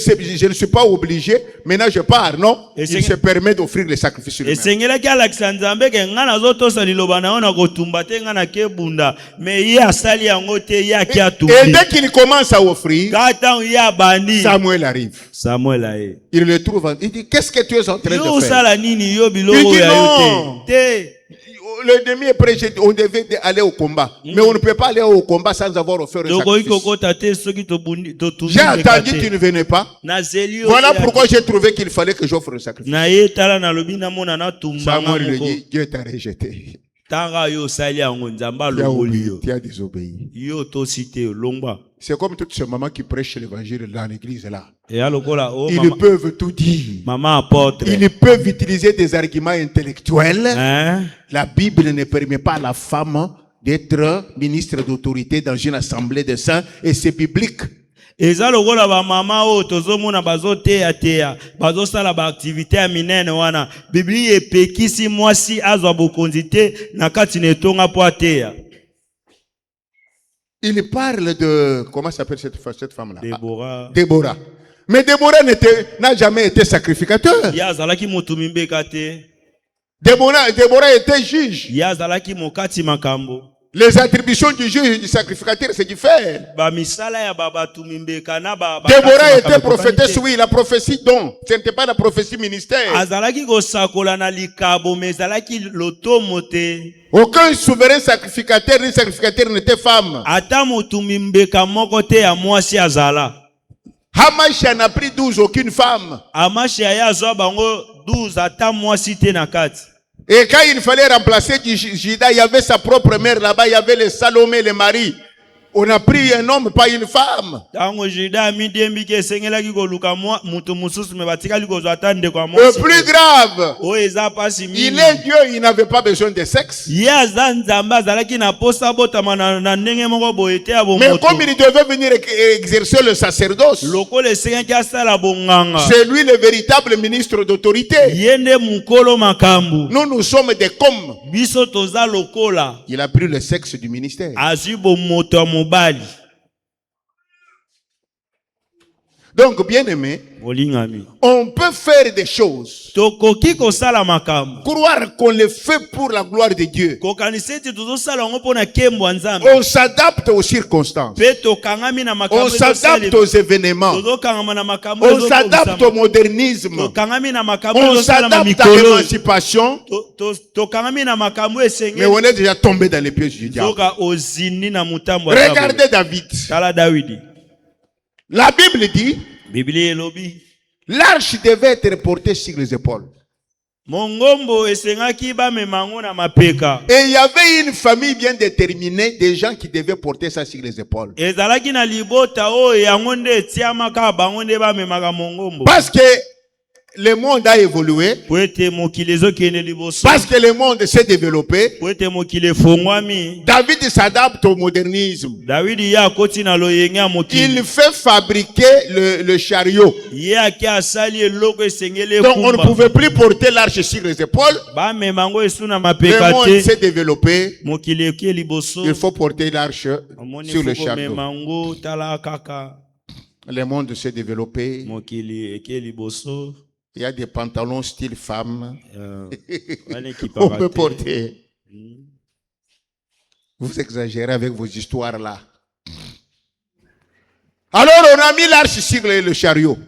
suis pas obligé. Maintenant je pars, non? Et Il se permet d'offrir les sacrifices lui-même. Esengela ki alakisa nzambe ke ngana zotosa liloba na ona kotumba te ngana kebunda. Mais ye asali yango te ye aki Et atumbi. dès qu'il commence à offrir, Kata ye abandi. Samuel arrive. Samuel aye. Il le trouve. Il dit, qu'est-ce que tu es en train Yo de faire? sala nini yo Il biloko dit ya non. yo te. L'ennemi est prêt. On devait aller au combat. Mais on ne peut pas aller au combat sans avoir offert un Tokoki sacrifice. kokota te soki tobundi totumbi. J'ai entendu que tu ne venais pas. Nazeli yo. Voilà pourquoi j'ai trouvé qu'il fallait que j'offre un sacrifice. Na ye tala na lobi na mona na tumba Samuel lui moko. dit, Dieu t'a rejeté. Tanga yo sali yango nzamba Tu as loboli oublié, yo. tu as désobéi. Yo to cité longba. C'est comme toutes ces mamans qui prêchent l'évangile dans l'église là. Et alokola o Ils mama, peuvent tout dire. mama apôtre. Ils peuvent utiliser des arguments intellectuels. Hein? La Bible ne permet pas à la femme d'être ministre d'autorité dans une assemblée de saints et c'est biblique. Eza lokola ba mama o tozomona bazoteya teya bazosala ba activité ya minene wana Biblia epekisi mwasi azwa bokonzi te na kati na etonga po ateya. Il parle de... Comment s'appelle cette femme-là? Déborah. Déborah. Mais Déborah n'a jamais été sacrificateur. Ya azalaki motumi mbeka te. Déborah était juge. Ya azalaki mokati makambo. Les attributions du juge et du sacrificateur, c'est différent. Ba misala ya baba tumimbeka na ba. Déborah était prophétesse, oui, la prophétie donc. Ce n'était pas la prophétie ministère. Azalaki kosakola na likabo mais azalaki lotomo te. Aucun souverain sacrificateur ni sacrificateur n'était femme. Ata motumi mbeka moko te ya mwasi azala. Hamasha n'a pris 12, aucune femme. Amashi ya azwa bango 12 ata mwasi te na kati. Et quand il fallait remplacer Judas, il y avait sa propre mère là-bas, il y avait les Salomé, les maris. On a pris un homme, pas une femme. Le plus grave, il est Dieu, il n'avait pas besoin de sexe. Mais comme il devait venir exercer le sacerdoce, c'est lui le véritable ministre d'autorité. Nous sommes des comme. Il a pris le sexe du ministère. Donc, bien aimé, on peut faire des choses, croire qu'on les fait pour la gloire de Dieu. On s'adapte aux circonstances, on s'adapte aux événements, on s'adapte au modernisme, on s'adapte à l'émancipation, mais on est déjà tombé dans les pièges du diable. Regardez David. La Bible dit, l'arche devait être portée sur les épaules. Et il y avait une famille bien déterminée, des gens qui devaient porter ça sur les épaules. Parce que le monde a évolué, parce que le monde s'est développé. David s'adapte au modernisme. Il fait fabriquer le chariot. Donc on ne pouvait plus porter l'arche sur les épaules. Le monde s'est développé. Il faut porter l'arche sur le chariot. Le monde s'est développé. Il y a des pantalons style femme. On peut porter. Vous exagérez avec vos histoires là. Alors on a mis l'arche sur le chariot. Et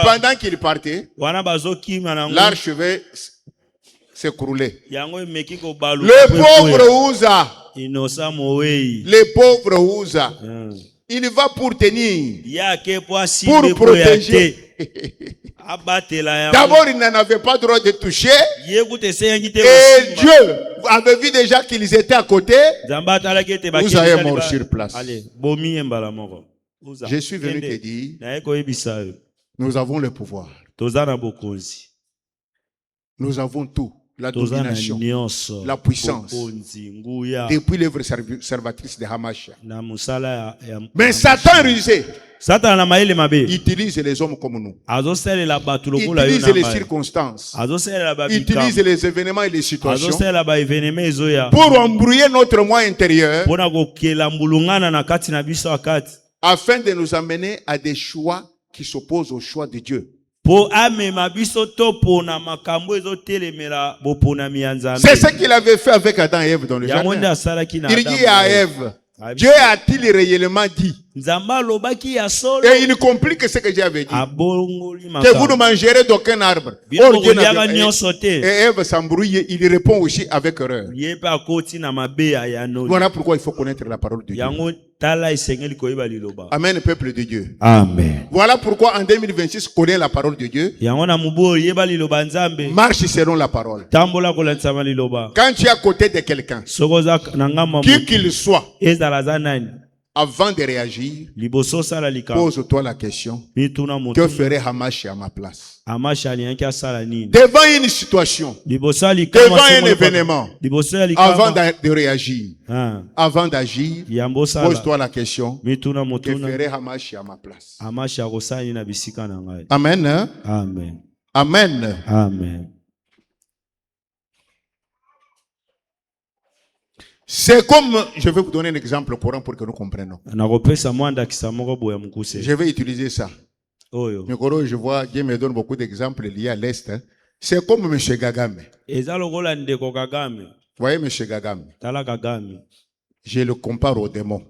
pendant qu'il partait, l'arche va s'écrouler. Le pauvre Uza. Le pauvre Uza. Il va pour tenir, pour protéger. D'abord, il n'en avait pas droit de toucher. Et Dieu avait vu déjà qu'ils étaient à côté. Vous allez mourir sur place. Uza. Je suis venu Kende. te dire, Naye koyebisa yo. nous avons le pouvoir. Toza na bokonzi. Nous avons tout. La Toza na domination. nyonso. La puissance. Bokonzi, nguya. Depuis l'œuvre servatrice de Hamasha. Na musala ya Mais Satan rusé Satan na maele mabe. utilise les hommes comme nous. Azoselela bato lokola yo Utilise na les ngai. circonstances. Azoselela ba Utilise les événements et les situations Azoselela ba evenema ezoya. pour embrouiller notre moi intérieur Pona kokela mbulungana na kati na biso akati. afin de nous amener à des choix qui s'opposent au choix de Dieu. Po amema biso to pona makambo ezotelemela boponami ya Nzambe. C'est ce qu'il avait fait avec Adam et Ève dans le Yango nde jardin. asalaki na Il Adamu. dit à Ève, Dieu a-t-il réellement dit? Nzambe alobaki ya solo. Et il complique ce que Dieu avait dit. Abongoli Que vous ne makambo. mangerez d'aucun arbre. Bino Or, Dieu koliaka n'avait- nyonso te. Et Ève s'embrouille, il répond aussi avec erreur. Ye pe akoti na mabeya ya noni. Voilà pourquoi il faut connaître la parole de Dieu. Yango tala esengeli koyeba liloba. Amen, peuple de Dieu. Amen. Voilà pourquoi en 2026, connais la parole de Dieu. Yango na mubu oyo yeba liloba Nzambe. Marche selon la parole. Tambola kolandisama liloba. Quand tu es à côté de quelqu'un, Soko oza na ngambo qui qu'il soit, ezala za nani. avant de réagir, Liboso osala likambo. pose-toi la question, Mituna que motu. ferait Hamas à ma place? Amasha alianki asala nini. Devant une situation, Liboso ya likambo devant un asembo likambo. événement, Liboso ya avant likambo. de réagir, Ah, avant d'agir, yambo osala. pose-toi la question, Mituna que motuna. ferait Hamas à ma place? Amasha akosala nini na bisika na ngai. Amen. Hein? Amen. Amen. Amen. C'est comme, je vais vous donner un exemple courant pour que nous comprenions. Nakopesa mwa ndakisa moko boya mokuse. Je vais utiliser ça. Oyo. Mikoro, je vois, Dieu me donne beaucoup d'exemples liés à l'Est. Hein. C'est comme M. Gagame. Eza lokola ndeko Kagame. Vous voyez M. Gagame, Tala Kagame. je le compare au démon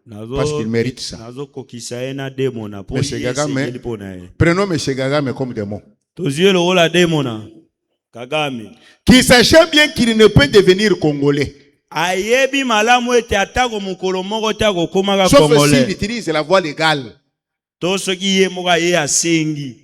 Nazo parce qu'il mérite ça. nazo kokisa ye na demo na po Monsieur Kagame. yesengeli po na ye. Prenons M. Gagame comme démon. Tozie lokola demo na Kagame. Qui sachait bien qu'il ne peut devenir Congolais. Ayebi malamu ete atako mokolo moko te akokomaka Sauf s'il Congolais. utilise la voie légale. To soki ye moko ye asengi.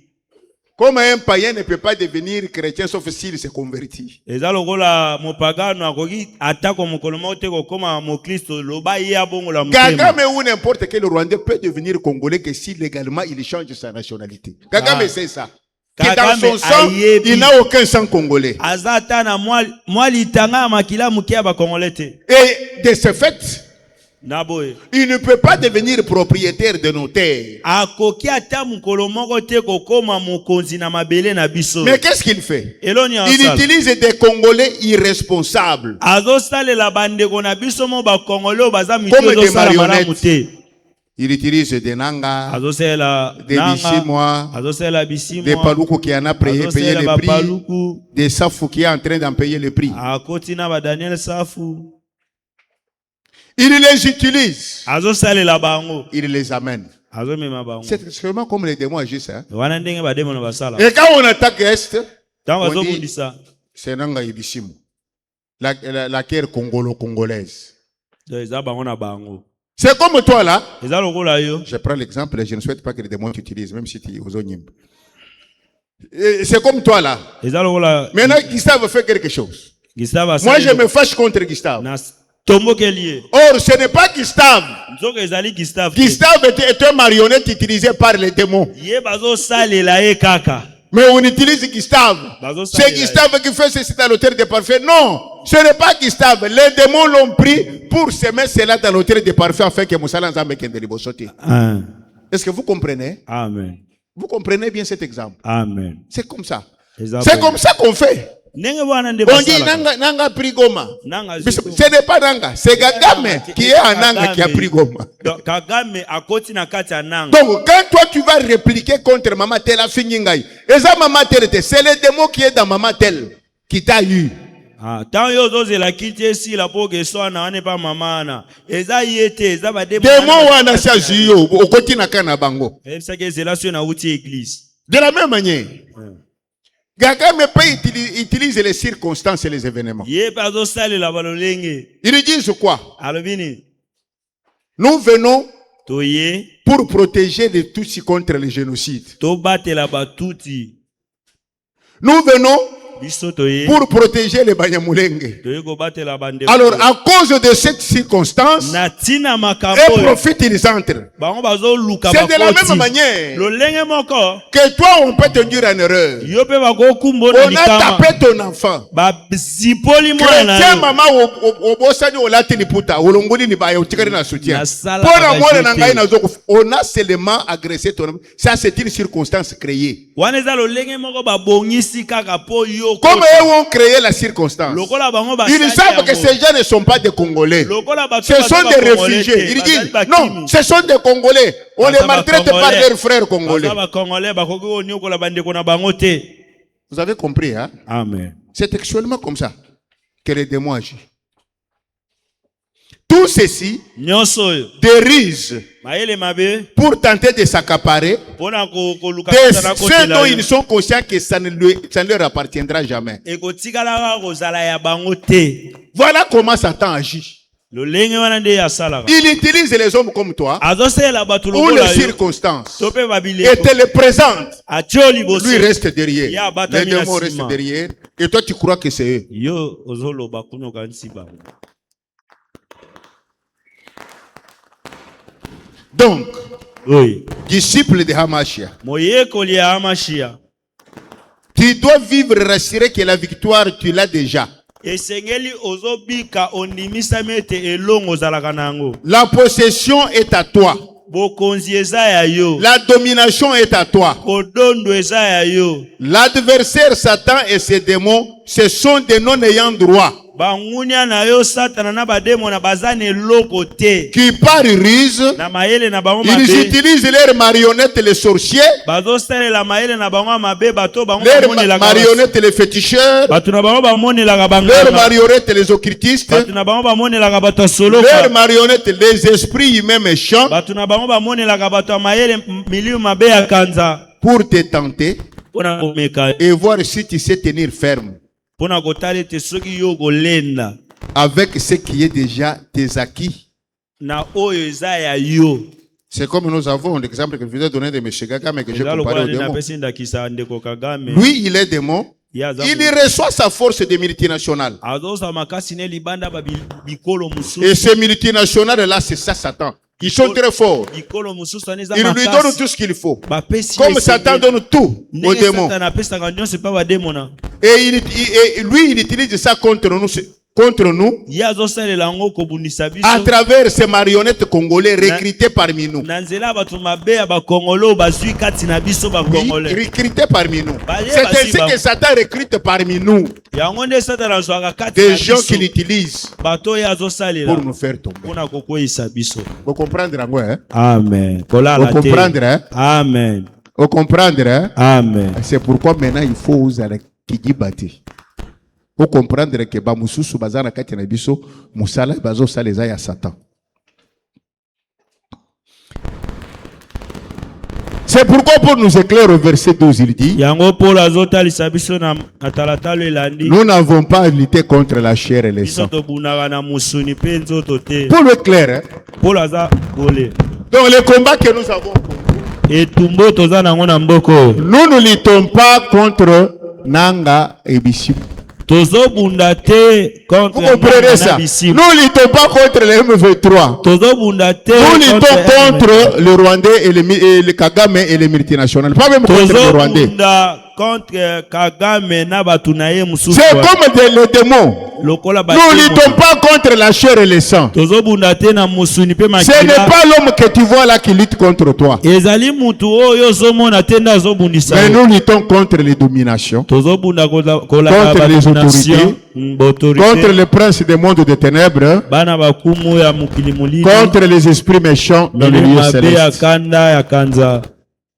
Comme un païen ne peut pas devenir chrétien sauf s'il se convertit. Eza lokola mopagano akoki atako mokolo moko te kokoma mokristo loba ye abongola motema. Kagame ou n'importe quel Rwandais peut devenir Congolais que si légalement il change sa nationalité. Kagame Ah. c'est ça. Que Kagame dans son sang, ayebi. il n'a aucun sang congolais. Aza ata na mwa litanga ya makila muke ya bakongole te. Et de ce fait, Na boye. il ne peut pas devenir propriétaire de nos terres. Akoki ata mokolo moko te kokoma mokonzi na mabele na biso. Mais qu'est-ce qu'il fait? Eloni Il asala. utilise des Congolais irresponsables. Azosalela bandeko na biso mo bakongole oyo baza mito Comme des ezosala malamu marionnettes. te. Il utilise des Nanga, Azosalela des nanga. Bissimwa, Azosalela des bisimwa. Paluku qui en a payé Azosalela le prix, bapaluku. des Safou qui est en train d'en payer le prix. Akoti na ba Daniel Safu. Il les utilise, Azosalela bango. il les amène. Azomema bango. C'est seulement comme les démons agissent. Hein? Wana ndenge bademo na basala. Et quand on attaque Est, Tango on dit, azobundisa. c'est Nanga Ibisimu. La guerre congolaise. Eza bango na bango. C'est comme toi là. Eza lokola yo. Je prends l'exemple et je ne souhaite pas que les démons t'utilisent, même si tu es aux onymes. C'est comme toi là. Eza lokola. Maintenant, Gustave fait quelque chose. Gustave Moi, je me fâche contre Gustave. na tombokeli. Or, ce n'est pas Gustave. Nzoko ezali Gustave. te. Gustave est un marionnette utilisé par les démons. Ye bazosalela ye kaka. Mais on utilise Gustave. C'est Gustave qui fait ceci dans l'autel des parfums. Non, ce n'est pas Gustave. Les démons l'ont pris pour semer cela dans l'autel des parfums afin que Moussala Nzambe kende libosote. Est-ce que vous comprenez? Amen. Vous comprenez bien cet exemple? Amen. C'est comme ça. Eza C'est bon. comme ça qu'on fait. Ndenge bwana nde On dit basala. Nanga pris Goma. Nanga Ce ziko. n'est pas Nanga, c'est Kagame qui est à Nanga qui a pris Goma. Donc, Kagame akoti na kati ya nanga. Donc, quand toi tu vas répliquer contre Maman Tel à Finingaï, et ça Maman Tel, c'est le démon qui est dans Maman Tel qui t'a eu. Ah, tant yo zozela kiti esila po keso na wane pa mamana. Eza yete, eza ba demo. Démon wana sazi yo, okoti na kana bango. Eza ke zela sio na uti église. De la même manière, Kagame peut utiliser les circonstances et les événements. Ye pa zo salela balolenge. Ils disent quoi? Alobini. Nous venons Toye, pour protéger les Tutsis contre le génocide. to batela batuti. Nous venons biso toye pour protéger les Banyamulenge. toye kobatela bandeko. Alors, à cause de cette circonstance, na tina un makambo prophète, ils entrent. bango bazoluka C'est de la bakoti. même manière lolenge moko que toi, on peut te dire en erreur. yo mpe bakokumba na On a likama tapé ton enfant. bazipoli mwana na Chrétien, yo maman, au bosani, au latini puta, au longoni, ni ba, au tikari na soutien. Nasala Pour la moelle, bagete. on a seulement agressé ton enfant. Ça, c'est une circonstance créée. wana eza lolenge moko babongisi kaka po yo Comme eux ont créé la circonstance. lokola bango Ils savent que ces gens ne sont pas des Congolais. Ce sont des réfugiés. Ils disent, non, ce sont des Congolais. On les maltraite par leurs frères congolais. bakongolais bakoki koniokola bandeko na bango te. Vous avez compris, hein? Amen. C'est textuellement comme ça que les démons agissent. Tout ceci nyonso oyo dérise mayele mabe pour tenter de s'accaparer mpona koluka de kota na ceux kotela dont yo. ils sont conscients que ça ne leur appartiendra jamais. ekotikalaka kozala ya bango te. Voilà comment Satan agit. lolenge wana nde asalaka Il utilise les hommes comme toi azosalela bato ou lokola les yo circonstances to mpe et babileko te les présente. atie yo liboso Lui reste derrière. Ya Les batami na démons restent nsima. derrière. Et toi, tu crois que c'est eux. yo ozoloba kuna okanisi bango. Donc, oyo disciple de Hamashia, moyekoli ya amashiya tu dois vivre rassuré que la victoire, tu l'as déjà. esengeli ozobika ondimisami ete elongo ozalaka na yango. La possession est à toi. bokonzi eza ya yo. La domination est à toi. kodondo eza ya yo. L'adversaire Satan et ses démons, ce sont des non-ayants droit bangunia na yo satana na bademo na baza na eloko te. qui, par ruse, na mayele na bango ils mabe utilisent leurs marionnettes, les sorciers, bazosalela mayele na bango ya mabe bato bango leurs bamonelaka marionnettes, les féticheurs, bato na bango bamonelaka leurs banganga marionnettes, les occultistes, bato na bango bamonelaka bato ya leurs soloka marionnettes, les esprits humains méchants, bato na bango bamonelaka bato ya mayele milieu mabe ya kanza pour te tenter mpona komeka et voir si tu sais tenir ferme mpona kotala ete soki yo kolenda avec ce qui est déjà tes acquis. na oyo eza ya yo. C'est comme nous avons l'exemple que je vous ai donné de M. Kagame que j'ai eza comparé lokola au nde démon. napesi ndakisa ndeko kagame Lui, il est démon. ye aza Il reçoit sa force de multinationales. azosala makasi ne libanda bikolo Et mosusu ces multinationales-là, c'est ça Satan. Ils sont très forts. bikolo mosusu wana eza Ils lui donnent makasi tout ce qu'il faut. bapesi Comme Satan donne tout aux ndenge démons. satana apesaka nyonso epa bademona Et lui, il utilise ça contre nous ye azosalela yango kobundisa biso à travers ces marionnettes congolais recrutées parmi nous. na nzela ya bato mabe ya bakongole oyo bazwi kati na biso Oui, bakongole recrutés parmi nous. Bah, C'est bah, ainsi bah. que Satan recrute parmi nous yango nde satana azwaka kati des na gens qu'il biso utilise bato oyo azosalela pour nous faire tomber. mpona kokweyisa biso. Vous comprenez, hein? Amen. Vous kolala te. comprendre, hein? Amen. Vous comprendre, hein? Amen. C'est pourquoi maintenant il faut oser kidibati. Vous comprendre que ba mususu bazana kati na biso musala bazo saleza ya Satan. C'est pourquoi pour nous éclairer au verset 12 il dit yango Paul azotalisa biso na talatalo elandi nous n'avons pas à lutter contre la chair et le biso sang. tobunaka na musuni mpe nzoto te. Pour le clair, hein? Paul aza kole Donc le combat que nous avons, etumbo toza nango na mboko nous ne luttons pas contre Nanga et Bishim. tozobunda te contre Vous comprenez ça? Nous bisimu ne luttons pas contre les M23. tozobunda te Nous luttons contre le Rwandais et le Kagame et les multinationales. Pas même contre le Rwandais. tozobunda contre Kagame na batu na ye mususu C'est comme les démons. lokola Nous ne luttons pas contre la chair et le sang. tozobunda te na musuni mpe Ce n'est makila pas l'homme que tu vois là qui lutte contre toi. ezali mutu oyo ozomona te nde azobundisa Mais yo. nous luttons contre les dominations, tozobunda kolaka contre les badomination contre autorité le prince des mondes de ténèbres, bana bakumu ya mokili molili contre les esprits méchants dans les lieux mabe ya célestes. kanda ya kanza.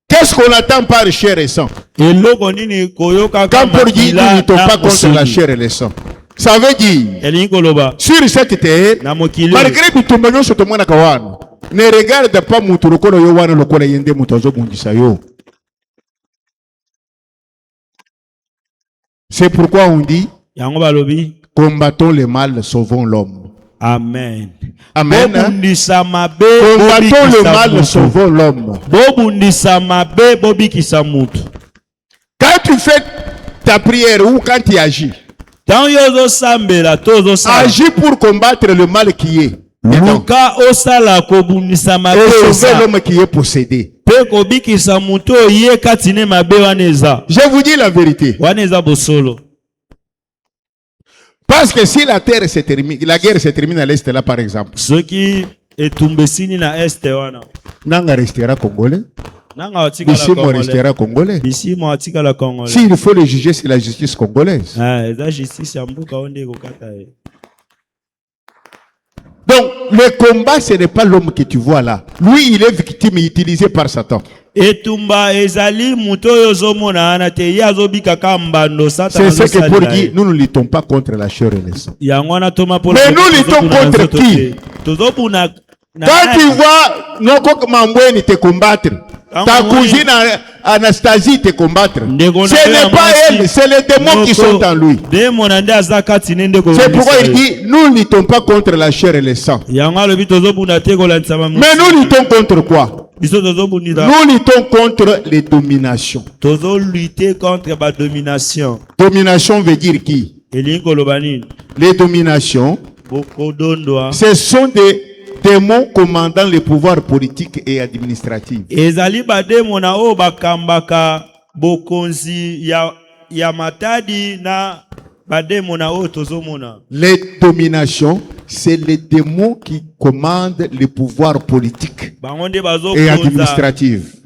Qu'est-ce qu'on attend par chair et sang? eloko nini koyoka Quand pour dire nous ne luttons pas contre la musuni chair et le sang, ça veut dire elingi koloba sur cette terre, na mokili malgré bitumba nyonso tomonaka wana, ne regarde pas mutu lokola yo wana lokola ye nde mutu azobundisa yo. C'est pourquoi on dit yango balobi combattons le mal, sauvons l'homme. amen. Amen. Hein? bobundisa mabe Combattons le bobikisa mal, mutu. sauvons l'homme. bobundisa mabe bobikisa mutu. Quand tu fais ta prière ou quand tu agis, Tant yozo sambela tozo sambela. agis pour combattre le mal qui est. Luka osala kobundisa Et mabe sauver eza. l'homme qui est possédé. Pe kobikisa muto ye katine mabe waneza. Je vous dis la vérité. Waneza bosolo. Parce que si la terre se termine, la guerre se termine à l'est là par exemple, Soki etumbesini na este wana. Nanga restera congolais, Nanga watika la Bissimo Congolais. restera congolais. Bissimo watika la Congolais. S'il faut le juger, c'est la justice congolaise. Ah, eza justice ya mbuka onde kokata ye. Donc, le combat, ce n'est pas l'homme que tu vois là. Lui, il est victime utilisé par Satan. Etumba ezali muto yozomona ana te yazobika kambando C'est Satan. ce que Paul dit, nous ne luttons pas contre la chair et le sang. Yangwana toma polo. Mais nous luttons contre qui? Tozobuna. Quand tu vois Noko Mambweni te combattre, ta cousine Anastasie te combattre, ce n'est pas elle, c'est les démons qui sont en lui. C'est pourquoi il dit, nous ne luttons pas contre la chair et le sang. Mais nous luttons contre quoi? Nous luttons contre les dominations. Lutter contre la domination. Domination veut dire qui? Les dominations, ce sont des démons commandant les pouvoirs politiques et administratifs. Ezali bademo na o bakambaka bokonzi ya matadi na bademo na o tozomona. Les dominations, c'est les démons qui commandent les pouvoirs politiques et administratifs.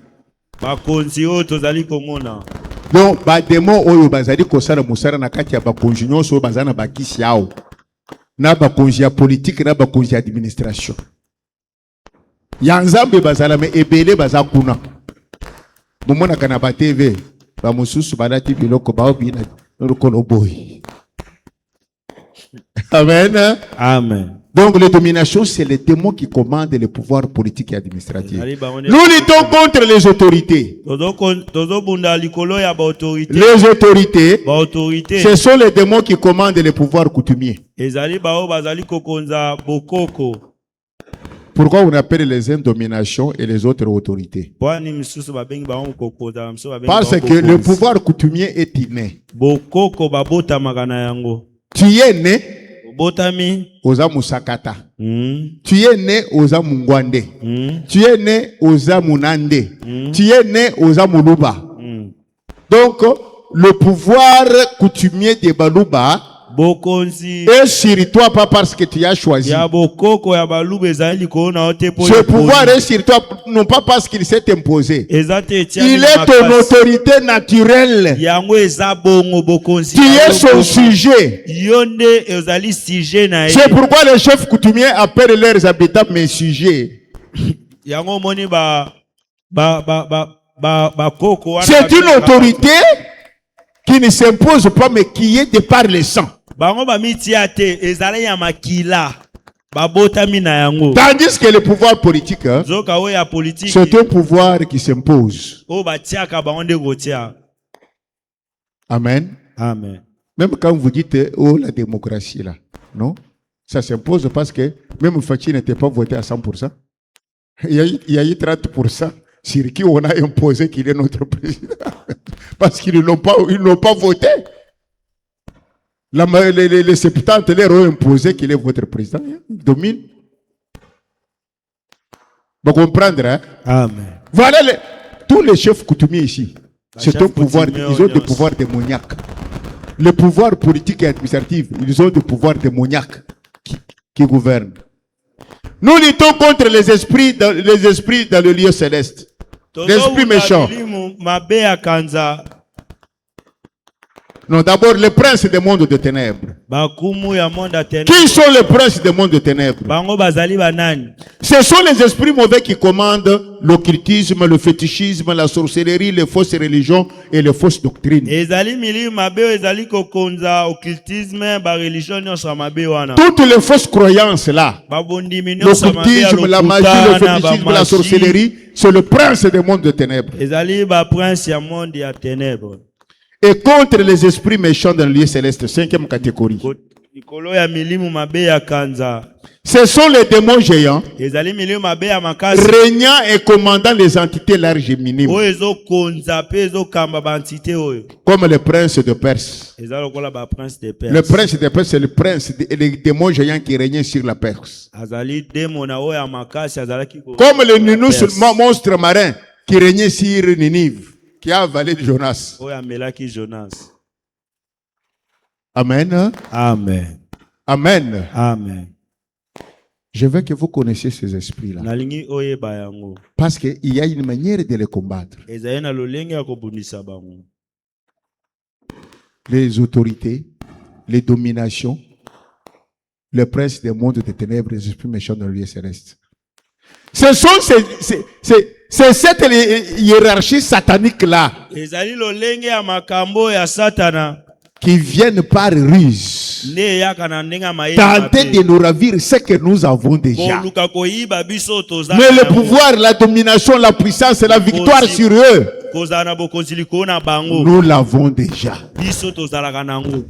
Bakonzi o tozali komona. Donc, ba démon oyo bazali kosala musara na kati ya bakonzi nyonso bazana bakisi yao. Na bakonzi ya politique na bakonzi ya administration. Ya nzambe bazala me ebele bazakuna. Bomona kana ba TV, ba mususu balati biloko baobi na lokolo boy. Amen. Amen. Donc les dominations, c'est les démons qui commandent les pouvoirs politiques et administratifs. Nous luttons contre les autorités. Les autorités, ce sont les démons qui commandent les pouvoirs coutumiers. Pourquoi on appelle les uns dominations et les autres autorités? Parce que le pouvoir coutumier est inné. Tu es né Oza Musakata. Tu es né Oza Mungwande. Tu es né Oza Munande. Tu es né Oza Muluba. Donc, le pouvoir coutumier de Baluba est sur toi pas parce que tu as choisi. Ce pouvoir est sur toi non pas parce qu'il s'est imposé. Il est ton autorité naturelle. Tu es son sujet. C'est pourquoi les chefs coutumiers appellent leurs habitants mes sujets. C'est une autorité qui ne s'impose pas mais qui est de par le sang. Tandis que le pouvoir politique, c'est un pouvoir qui s'impose. Amen. Amen. Même quand vous dites oh la démocratie là, non, ça s'impose parce que même Fachi n'était pas voté à 100%. Il y a eu 30% sur qui on a imposé qu'il est notre président. Parce qu'ils n'ont pas voté. Les 70 leur ont imposé qu'il est votre président. Il domine. Vous comprenez, hein? Amen. Voilà tous les chefs coutumiers ici. C'est un pouvoir, ils ont des pouvoirs démoniaques. Le pouvoir politique et administratif, ils ont des pouvoirs démoniaques qui gouvernent. Nous luttons contre les esprits dans le lieu céleste. L'esprit méchant. Non, d'abord, les princes des mondes de ténèbres. Qui sont les princes des mondes de ténèbres? Ce sont les esprits mauvais qui commandent l'occultisme, le fétichisme, la sorcellerie, les fausses religions et les fausses doctrines. Toutes les fausses croyances là, l'occultisme, la magie, le fétichisme, la sorcellerie, c'est le prince des mondes de ténèbres. Et contre les esprits méchants dans le lieu céleste, 5e catégorie. Ce sont les démons géants, ezali milio mabe ya makasi régnant et commandant les entités larges et minimes, oyo ezokonza mpe ezokamba baentité oyo comme le prince de Perse. eza lokola baprince de Le Perse. prince de Perse, c'est le prince des démons géants qui régnait sur la Perse. azali demo na oyo ya makasi azalaki Comme le Ninus, Perse. monstre marin qui régnait sur Ninive, qui a avalé Jonas. oyo amelaki Jonas. Amen. Amen. Amen. Amen. Je veux que vous connaissiez ces esprits-là. nalingi oyeba yango Parce qu'il y a une manière de les combattre. ezali na lolenge ya kobundisa bango. Les autorités, les dominations, le prince des mondes des ténèbres, les esprits méchants dans le lieu céleste. Ce sont c'est cette hiérarchie satanique-là ezali lolenge ya makambo ya satana qui viennent par ruse nde eyaka na ndenge ya mayele tenter mabe. de nous ravir ce que nous avons déjà. koluka koyiba biso toza Mais na le yango. pouvoir, la domination, la puissance et la victoire sur eux, kozala na bokonzi likolo na bango nous l'avons déjà. biso tozalaka nango.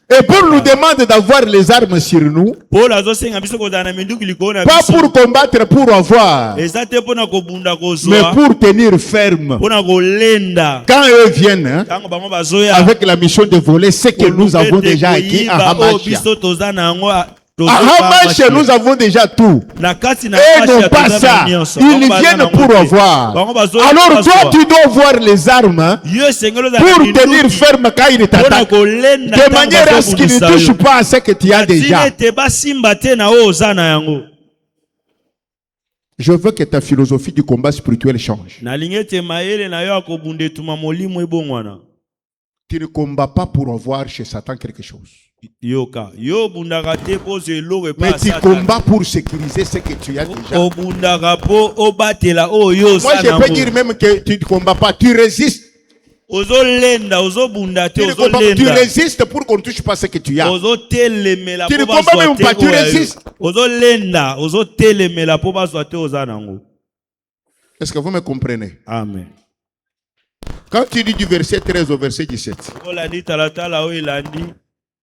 Et pour nous demander d'avoir les armes sur nous, polo azosenga biso kozala na minduki likolo na pas biso pour combattre, pour avoir, eza te mpona kobunda mais kozwa pour tenir ferme. mpona kolenda. Quand eux viennent, hein, ntango bango bazoya avec la mission de voler ce que nous avons déjà acquis à koyiba oyo Hamashia. biso toza na yango À Hamashia, nous avons déjà tout. na kati na Et Hamashia non pas toza ça. na nyonso. Ils Bango baza viennent nango pour te. avoir. Bango bazoya Alors bazwa. toi, tu dois voir les armes hein, yo esengeli ozala na pour minduki tenir ferme quand ils mpona t'attaquent. kolenda De ntango manière à ce qu'ils ne bazobundisa yo. touchent pas à ce que tu as Tina déjà. ete basimba te na oyo oza na yango. Je veux que ta philosophie du combat spirituel change. nalingi ete mayele na yo akobunda etuma molimo ebongwana. Tu ne combats pas pour avoir chez Satan quelque chose. yoka yo obundaka te mpo ozwa eloko epa Mais ya tu Satana. combats pour sécuriser ce que tu as déjà. obundaka mpo obatela oyo yo Moi, oza je peux dire nango. même que tu ne combats pas, tu résistes. ozolenda ozobunda te Tu ne combats pas, tu ozolenda résistes pour qu'on ne touche pas ce que tu as. ozotelemela Tu ne mpo combats bazwa même te pas, tu oyo résistes. yo. ozolenda ozotelemela mpo bazwa te oza nango. Est-ce que vous me comprenez? Amen. Quand tu dis du verset 13 au verset 17, olandi talatala oyo elandi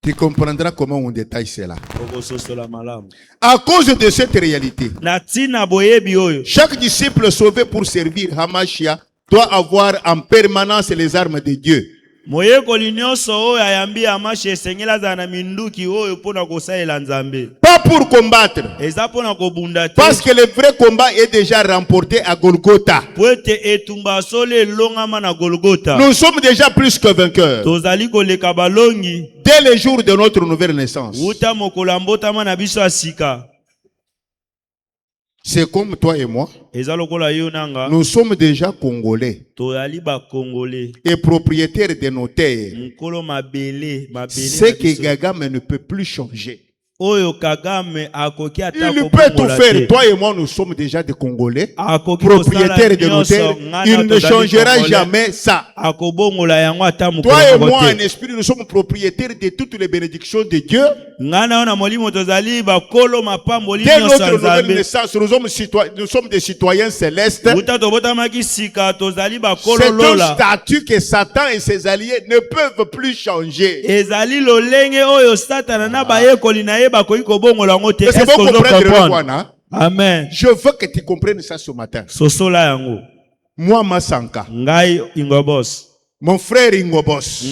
tu comprendras comment on détaille cela. okososola malamu. À cause de cette réalité, na ntina boyebi oyo chaque disciple sauvé pour servir Hamashia doit avoir en permanence les armes de Dieu. moyekoli nyonso oyo ayambi Amashi esengeli azala na minduki oyo mpona kosalela nzambe. Pas pour combattre, eza mpona kobunda te parce que le vrai combat est déjà remporté à Golgotha. po ete etumba solo elongama na Golgota. Nous sommes déjà plus que vainqueurs. tozali koleka balongi Dès le jour de notre nouvelle naissance. wuta mokolo ya mbotama na biso ya sika. C'est comme toi et moi. eza lokola yo nanga Nous sommes déjà Congolais tozali bakongole et propriétaires de nos terres. mokolo mabele Ce na que biso. Gagame ne peut plus changer. oyo Kagame akoki ata Il peut tout kobongola faire. te. Toi et moi, nous sommes déjà des Congolais, akoki propriétaires de nos nyonso, terres. ngana Il ne tozali changera Congolais. jamais ça. akobongola yango ata mokolo Toi et moko moi, te. en esprit, nous sommes propriétaires de toutes les bénédictions de Dieu. ngana na molimo tozali bakolo mapamboli Dès nyonso notre ya nouvelle nzambe. naissance, nous sommes des citoyens célestes. wuta tobotamaki sika tozali C'est bakolo un lola. statut que Satan et ses alliés ne peuvent plus changer. ezali lolenge oyo satana na bayekoli na ye bakoki kobongola yango te. Mais c'est Est-ce bon que comprendre le ozokomprendre? Rwanda. Amen. Je veux que tu comprennes ça ce matin. sosola yango. Moi, Massanka, ngai ingobos mon frère Ingobos,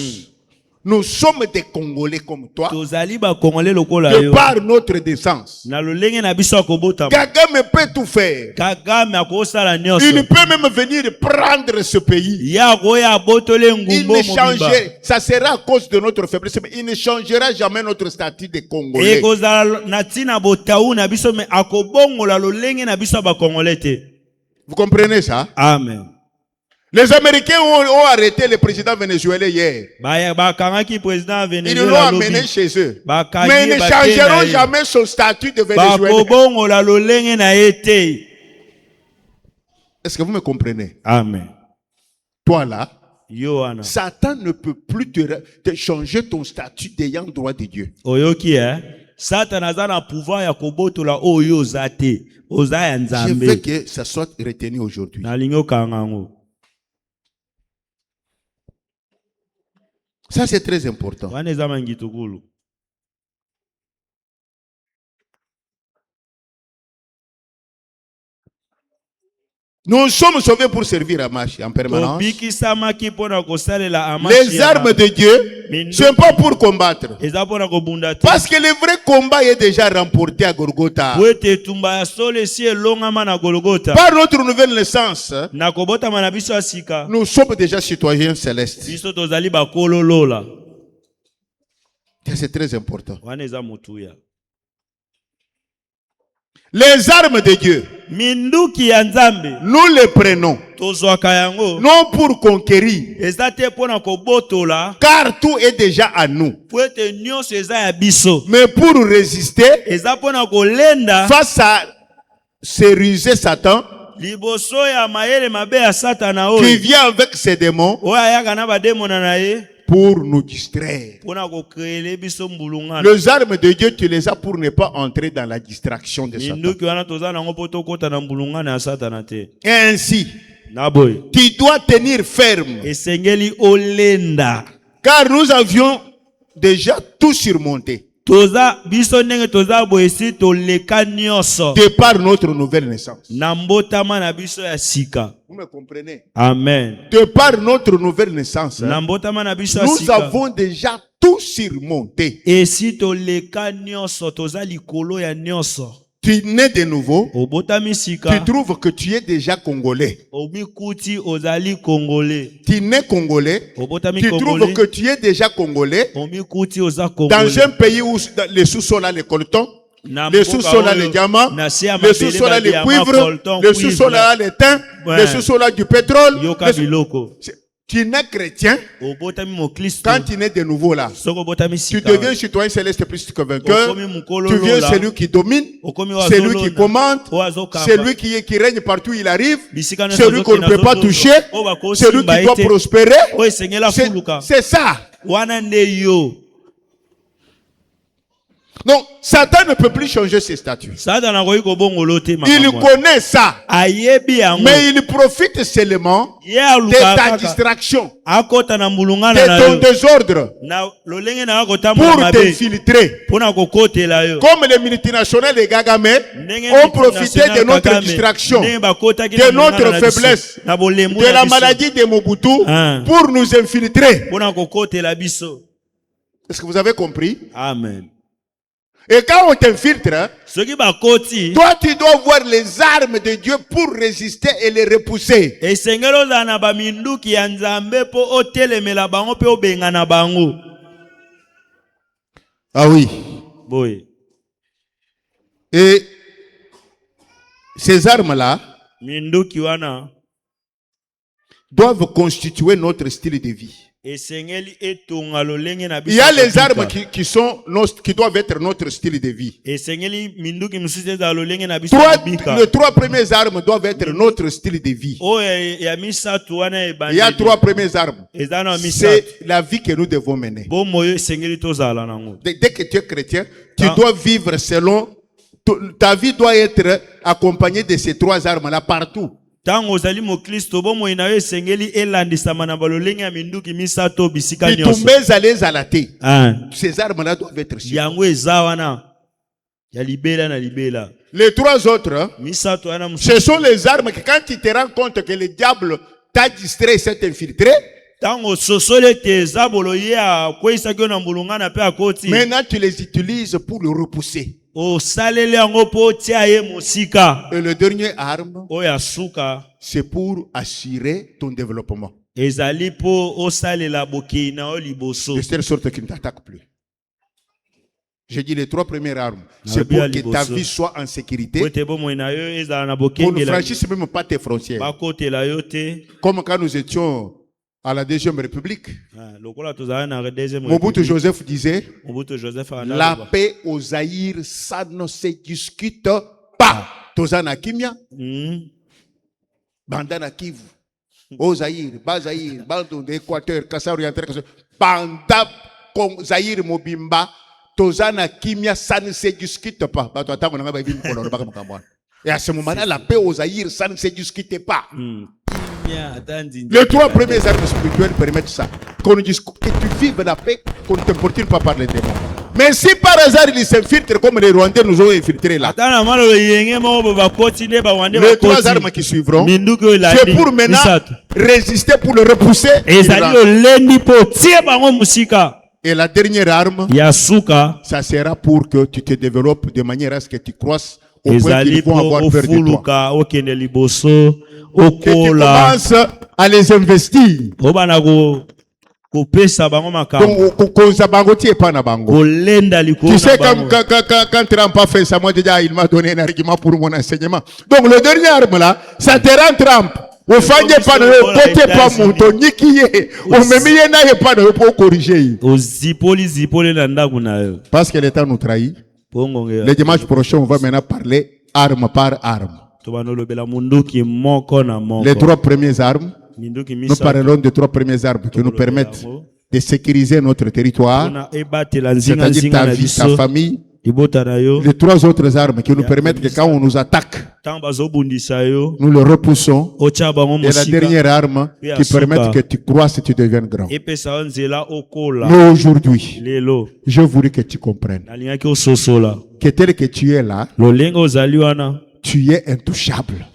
nous sommes des Congolais comme toi, tozali bakongole lokola de yo par notre décence. na lolenge na biso akobotama. Kagame peut tout faire. Kagame akosala nyonso. Il peut même venir prendre ce pays. ye akoya abotole Il ngumbo ne mobimba. changerait, ça sera à cause de notre faiblesse, mais il ne changera jamais notre statut de Congolais. ekozala na ntina botau na biso me akobongola lolenge na biso ya bakongole te. Vous comprenez ça? Amen. Les Américains ont arrêté le président vénézuélien hier. bakangaki président ya Ils l'ont amené Venezuela chez eux. Bakangi Mais ils ne batye na changeront ye. jamais son statut de Vénézuélien. bakobongola lolenge na ye te. Est-ce que vous me comprenez? Amen. Toi là, yo wana Satan ne peut plus te changer ton statut d'ayant droit de Dieu. oyoki satana aza na pouvoir ya kobotola oyo oza te oza ya Je veux nzambe. que ça soit retenu aujourd'hui. nalingi okanga yango. Ça, c'est très important. wana eza mangitukulu. Nous sommes sauvés pour servir Amashi en permanence. tobikisamaki mpona kosalela Amashi Les armes de Dieu, ce n'est pas pour combattre. eza mpona kobunda te Parce que le vrai combat est déjà remporté à Golgotha. po ete etumba ya solo esi elongama na Golgotha Par notre nouvelle naissance, na kobotama na biso ya sika nous sommes déjà citoyens célestes. biso tozali bakololola C'est très important. wana eza motuya Les armes de Dieu, minduki ya nzambe nous les prenons, tozwaka yango non pour conquérir, eza te mpona kobotola car tout est déjà à nous, po ete nyonso eza ya biso mais pour résister eza mpona kolenda face à ce rusé Satan liboso ya mayele mabe ya satana qui oyo vient avec ses démons oyo ayaka na bademona na ye pour nous distraire. mpona kokreele biso mbulungana Les armes de Dieu, tu les as pour ne pas entrer dans la distraction de Satan. minduki wana toza nango mpo tokɔta na mbulungana ya satana te Ainsi, na boye tu dois tenir ferme, esengeli olenda car nous avions déjà tout surmonté toza biso ndenge toza boye esi toleka nyonso de par notre nouvelle naissance. na mbotama na biso ya sika Vous me comprenez? amen De par notre nouvelle naissance, na mbotama na biso ya nous sika avons déjà tout surmonté. esi toleka nyonso toza likolo ya nyonso Tu nais de nouveau, obotami tu sika trouves que tu es déjà congolais. omikuti ozali congolais Tu nais congolais, obotami tu trouves congolais que tu es déjà congolais. omikuti oza Dans congolais un pays où les sous-sols a les coltons, na les mboka sous-sols a oyo, les diamants, na se ya les mabele sous-sols a les badiama, cuivres, coltan, les cuivre, sous-sols a les thym, Ouais. les sous-sols a du pétrole. yoka les- biloko Tu nais chrétien, obotami moklisto quand tu nais de nouveau là, soko obotami tu sika deviens citoyen céleste plus que vainqueur. okomi mokolo Tu deviens lola celui qui domine, okomi oyo celui qui azolona, commande, oyo azokamba. celui qui règne partout où il arrive, Bisika nyonso celui qu'on ne azokende peut pas azotondo, toucher, oyo bakosimba celui qui doit ete, prospérer. oyo esengeli C'est afuluka c'est ça. wana nde yo Donc, Satan ne peut plus changer ses statuts. satana akoki kobongolo te Il makambo wana. connaît ça, ayebi yango mais il profite seulement ye de alukaka ta kaka distraction, akota na mbulungana de na ton yo désordre, na lolenge na yo kotambola pour mabe t'infiltrer. mpona kokotela yo Comme les multinationales de Gagame Ndenge ont profité multinational de notre Kagame, distraction, ndenge bakotaki de na mbulungana notre na biso, faiblesse, na bolembu de na la biso, maladie de Mobutu, Ah. pour nous infiltrer. mpona kokotela biso Est-ce que vous avez compris? amen Et quand on t'infiltre, hein, soki bakoti toi tu dois voir les armes de Dieu pour résister et les repousser. esengeli ozala na baminduki ya nzambe mpo otelemela bango mpe obengana bango Ah oui. boye Et ces armes-là minduki wana doivent constituer notre style de vie. esengeli etonga lolenge na Il biso y a ya les kobika. armes qui doivent être notre style de vie. esengeli minduki mosusu ezala lolenge na biso ya kobika Les trois premières armes doivent être notre style de vie. oyo ya misatu wana Il y a ebandeli trois premières armes. eza na misatu C'est la vie que nous devons mener. bomoi oyo esengeli tozala nango Dès que tu es chrétien, tu Ah. dois vivre selon... Ta vie doit être accompagnée de ces trois armes-là partout. ntango ozali moklisto bomoi na yo esengeli elandisama na balolenge ya minduki misato bisika nyonso Bitumbeza les alatés. Ah. Ces armes-là doivent être sûres. yango eza wana ya libela na libela Les trois autres, hein, misato wana mosusu ce sont les armes que quand tu te rends compte que le diable t'a distrait et s'est infiltré, ntango sosoli ete eza bolo ye akweyisaki yo na mbulungana mpe akoti maintenant tu les utilises pour le repousser. osaleli yango mpo otia ye mosika Et le dernier arme, oyo ya suka c'est pour assurer ton développement. ezali mpo osalela bokei na yo liboso De telle sorte qu'il ne t'attaque plus. J'ai dit les trois premières armes. C'est bien pour que ta liboso. vie soit en sécurité. po ete bomoi na yo ezala na Qu'on ne bokengela franchisse même pas tes frontières. bakotela yo te Comme quand nous étions à la Deuxième République. Ah, lokola tozala na deuxième Mobutu République, Joseph disait, Mobutu Joseph la aloba. paix au Zaïre, ça ne se discute pas. Tozana Kimia, Bandana Kivu, au Zaïre, Bas Zaïre, Bandon d'Équateur, Kassa oriental, Banda Zaïre Mobimba, Tozana Kimia, ça ne se discute pas. Et à ce moment-là, la paix au Zaïre, ça ne se discute pas. Les trois premières armes spirituelles permettent ça. Que tu vives la paix, qu'on ne t'importune pas par les démons. Mais si par hasard ils s'infiltrent comme les Rwandais nous ont infiltrés là, ata na malo yenge moko bakoti nde bawande les 3 bakoti armes qui suivront, minduki oyo c'est elandi pour maintenant misato résister, pour le repousser. ezali lolendi mpo tie bango mosika Et la dernière arme, ya suka ça sera pour que tu te développes de manière à ce que tu croisses au point ezali qu'ils vont mpo avoir peur de toi. ofuluka okende liboso Que tu okola commences à les investir. obana kopesa bango makambo Donc, koza bango tie pa na bango. kolenda likolo Tu sais, na bango. quand Trump a fait ça, moi déjà, il m'a donné un argument pour mon enseignement. Donc, le dernier arme là, ça te rend Trump. Ofanye pa na yo, kote pa moto, nikiye, omemiye na ye pa na yo pour corriger. ozipoli na ndako na yo Parce que l'État nous trahit. pongongela Le dimanche prochain, on va maintenant parler arme par arme. tobanolobela munduki moko na moko Les 3 premières armes, minduki nous misato parlerons des 3 premières armes qui nous permettent de sécuriser notre territoire, mpona ebatela c'est-à-dire nzinga ta na vie, ta biso famille. libota na yo Les 3 autres armes qui nous permettent que quand on nous attaque, ntango bazobundisa yo nous le repoussons. otya bango Et la mosika dernière arme qui permet que tu croisses et tu deviennes grand. epesa yo nzela okola Mais aujourd'hui, lelo je voudrais que tu comprennes nalingaki ososola que tel que tu es là, lolenge ozali wana tu es intouchable.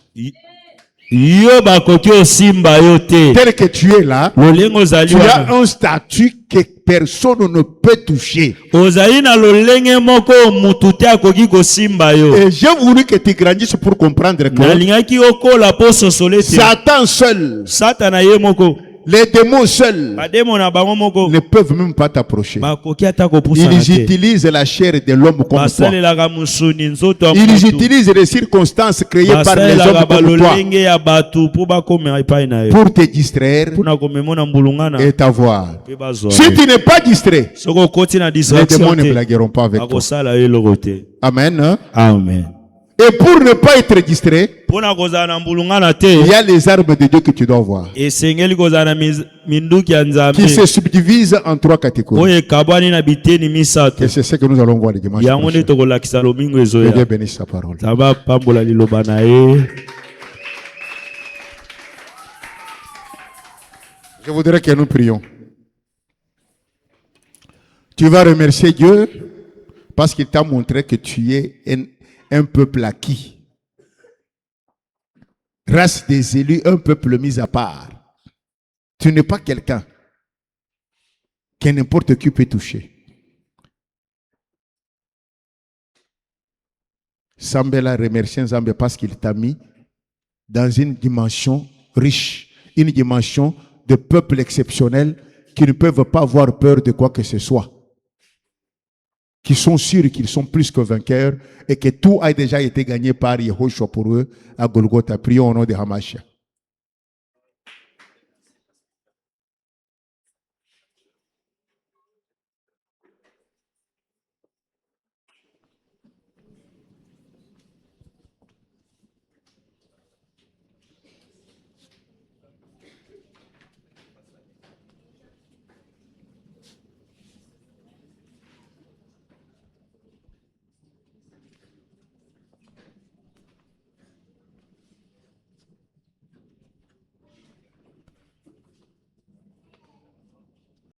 yo bakoki osimba yo te Tel que tu es là, lolenge ozali tu as wana un statut que personne ne peut toucher. ozali na lolenge moko mutu te akoki kosimba yo Et j'ai voulu que tu grandisses pour comprendre que nalingaki okola mpo ososole te Satan seul, satana ye moko les démons seuls bademo na bango moko ne peuvent même pas t'approcher. bakoki ata kopusana Ils te utilisent la chair de l'homme comme toi. basalelaka musuni nzoto ya Ils mutu utilisent les circonstances créées par les basalelaka hommes comme toi balolenge ya bato mpo bakoma epai na yo pour te distraire mpona komemona mbulungana et t'avoir. mpe bazwa Si tu n'es pas distrait, soki okoti na les distraction démons ne te blagueront pas avec toi. bakosala yo eloko te Amen. Hein? amen Et pour ne pas être distrait, mpona kozala na mbulungana il te y a les armes de Dieu que tu dois voir, esengeli kozala na minduki ya qui nzambe se subdivisent en 3 catégories. oyo ekabwani na biteni misato Et c'est ce que nous allons voir le dimanche yango nde prochain. tokolakisa lomingo Que Dieu ezoya bénisse sa parole. nzambe apambola liloba na ye Je voudrais que nous prions. Tu vas remercier Dieu parce qu'il t'a montré que tu es un peuple acquis. Race des élus, un peuple mis à part. Tu n'es pas quelqu'un que n'importe qui peut toucher. Sambela remercie Nzambe parce qu'il t'a mis dans une dimension riche, une dimension de peuple exceptionnel qui ne peuvent pas avoir peur de quoi que ce soit, qui sont sûrs qu'ils sont plus que vainqueurs et que tout a déjà été gagné par Yehoshua pour eux à Golgotha. Prions au nom de Hamashia.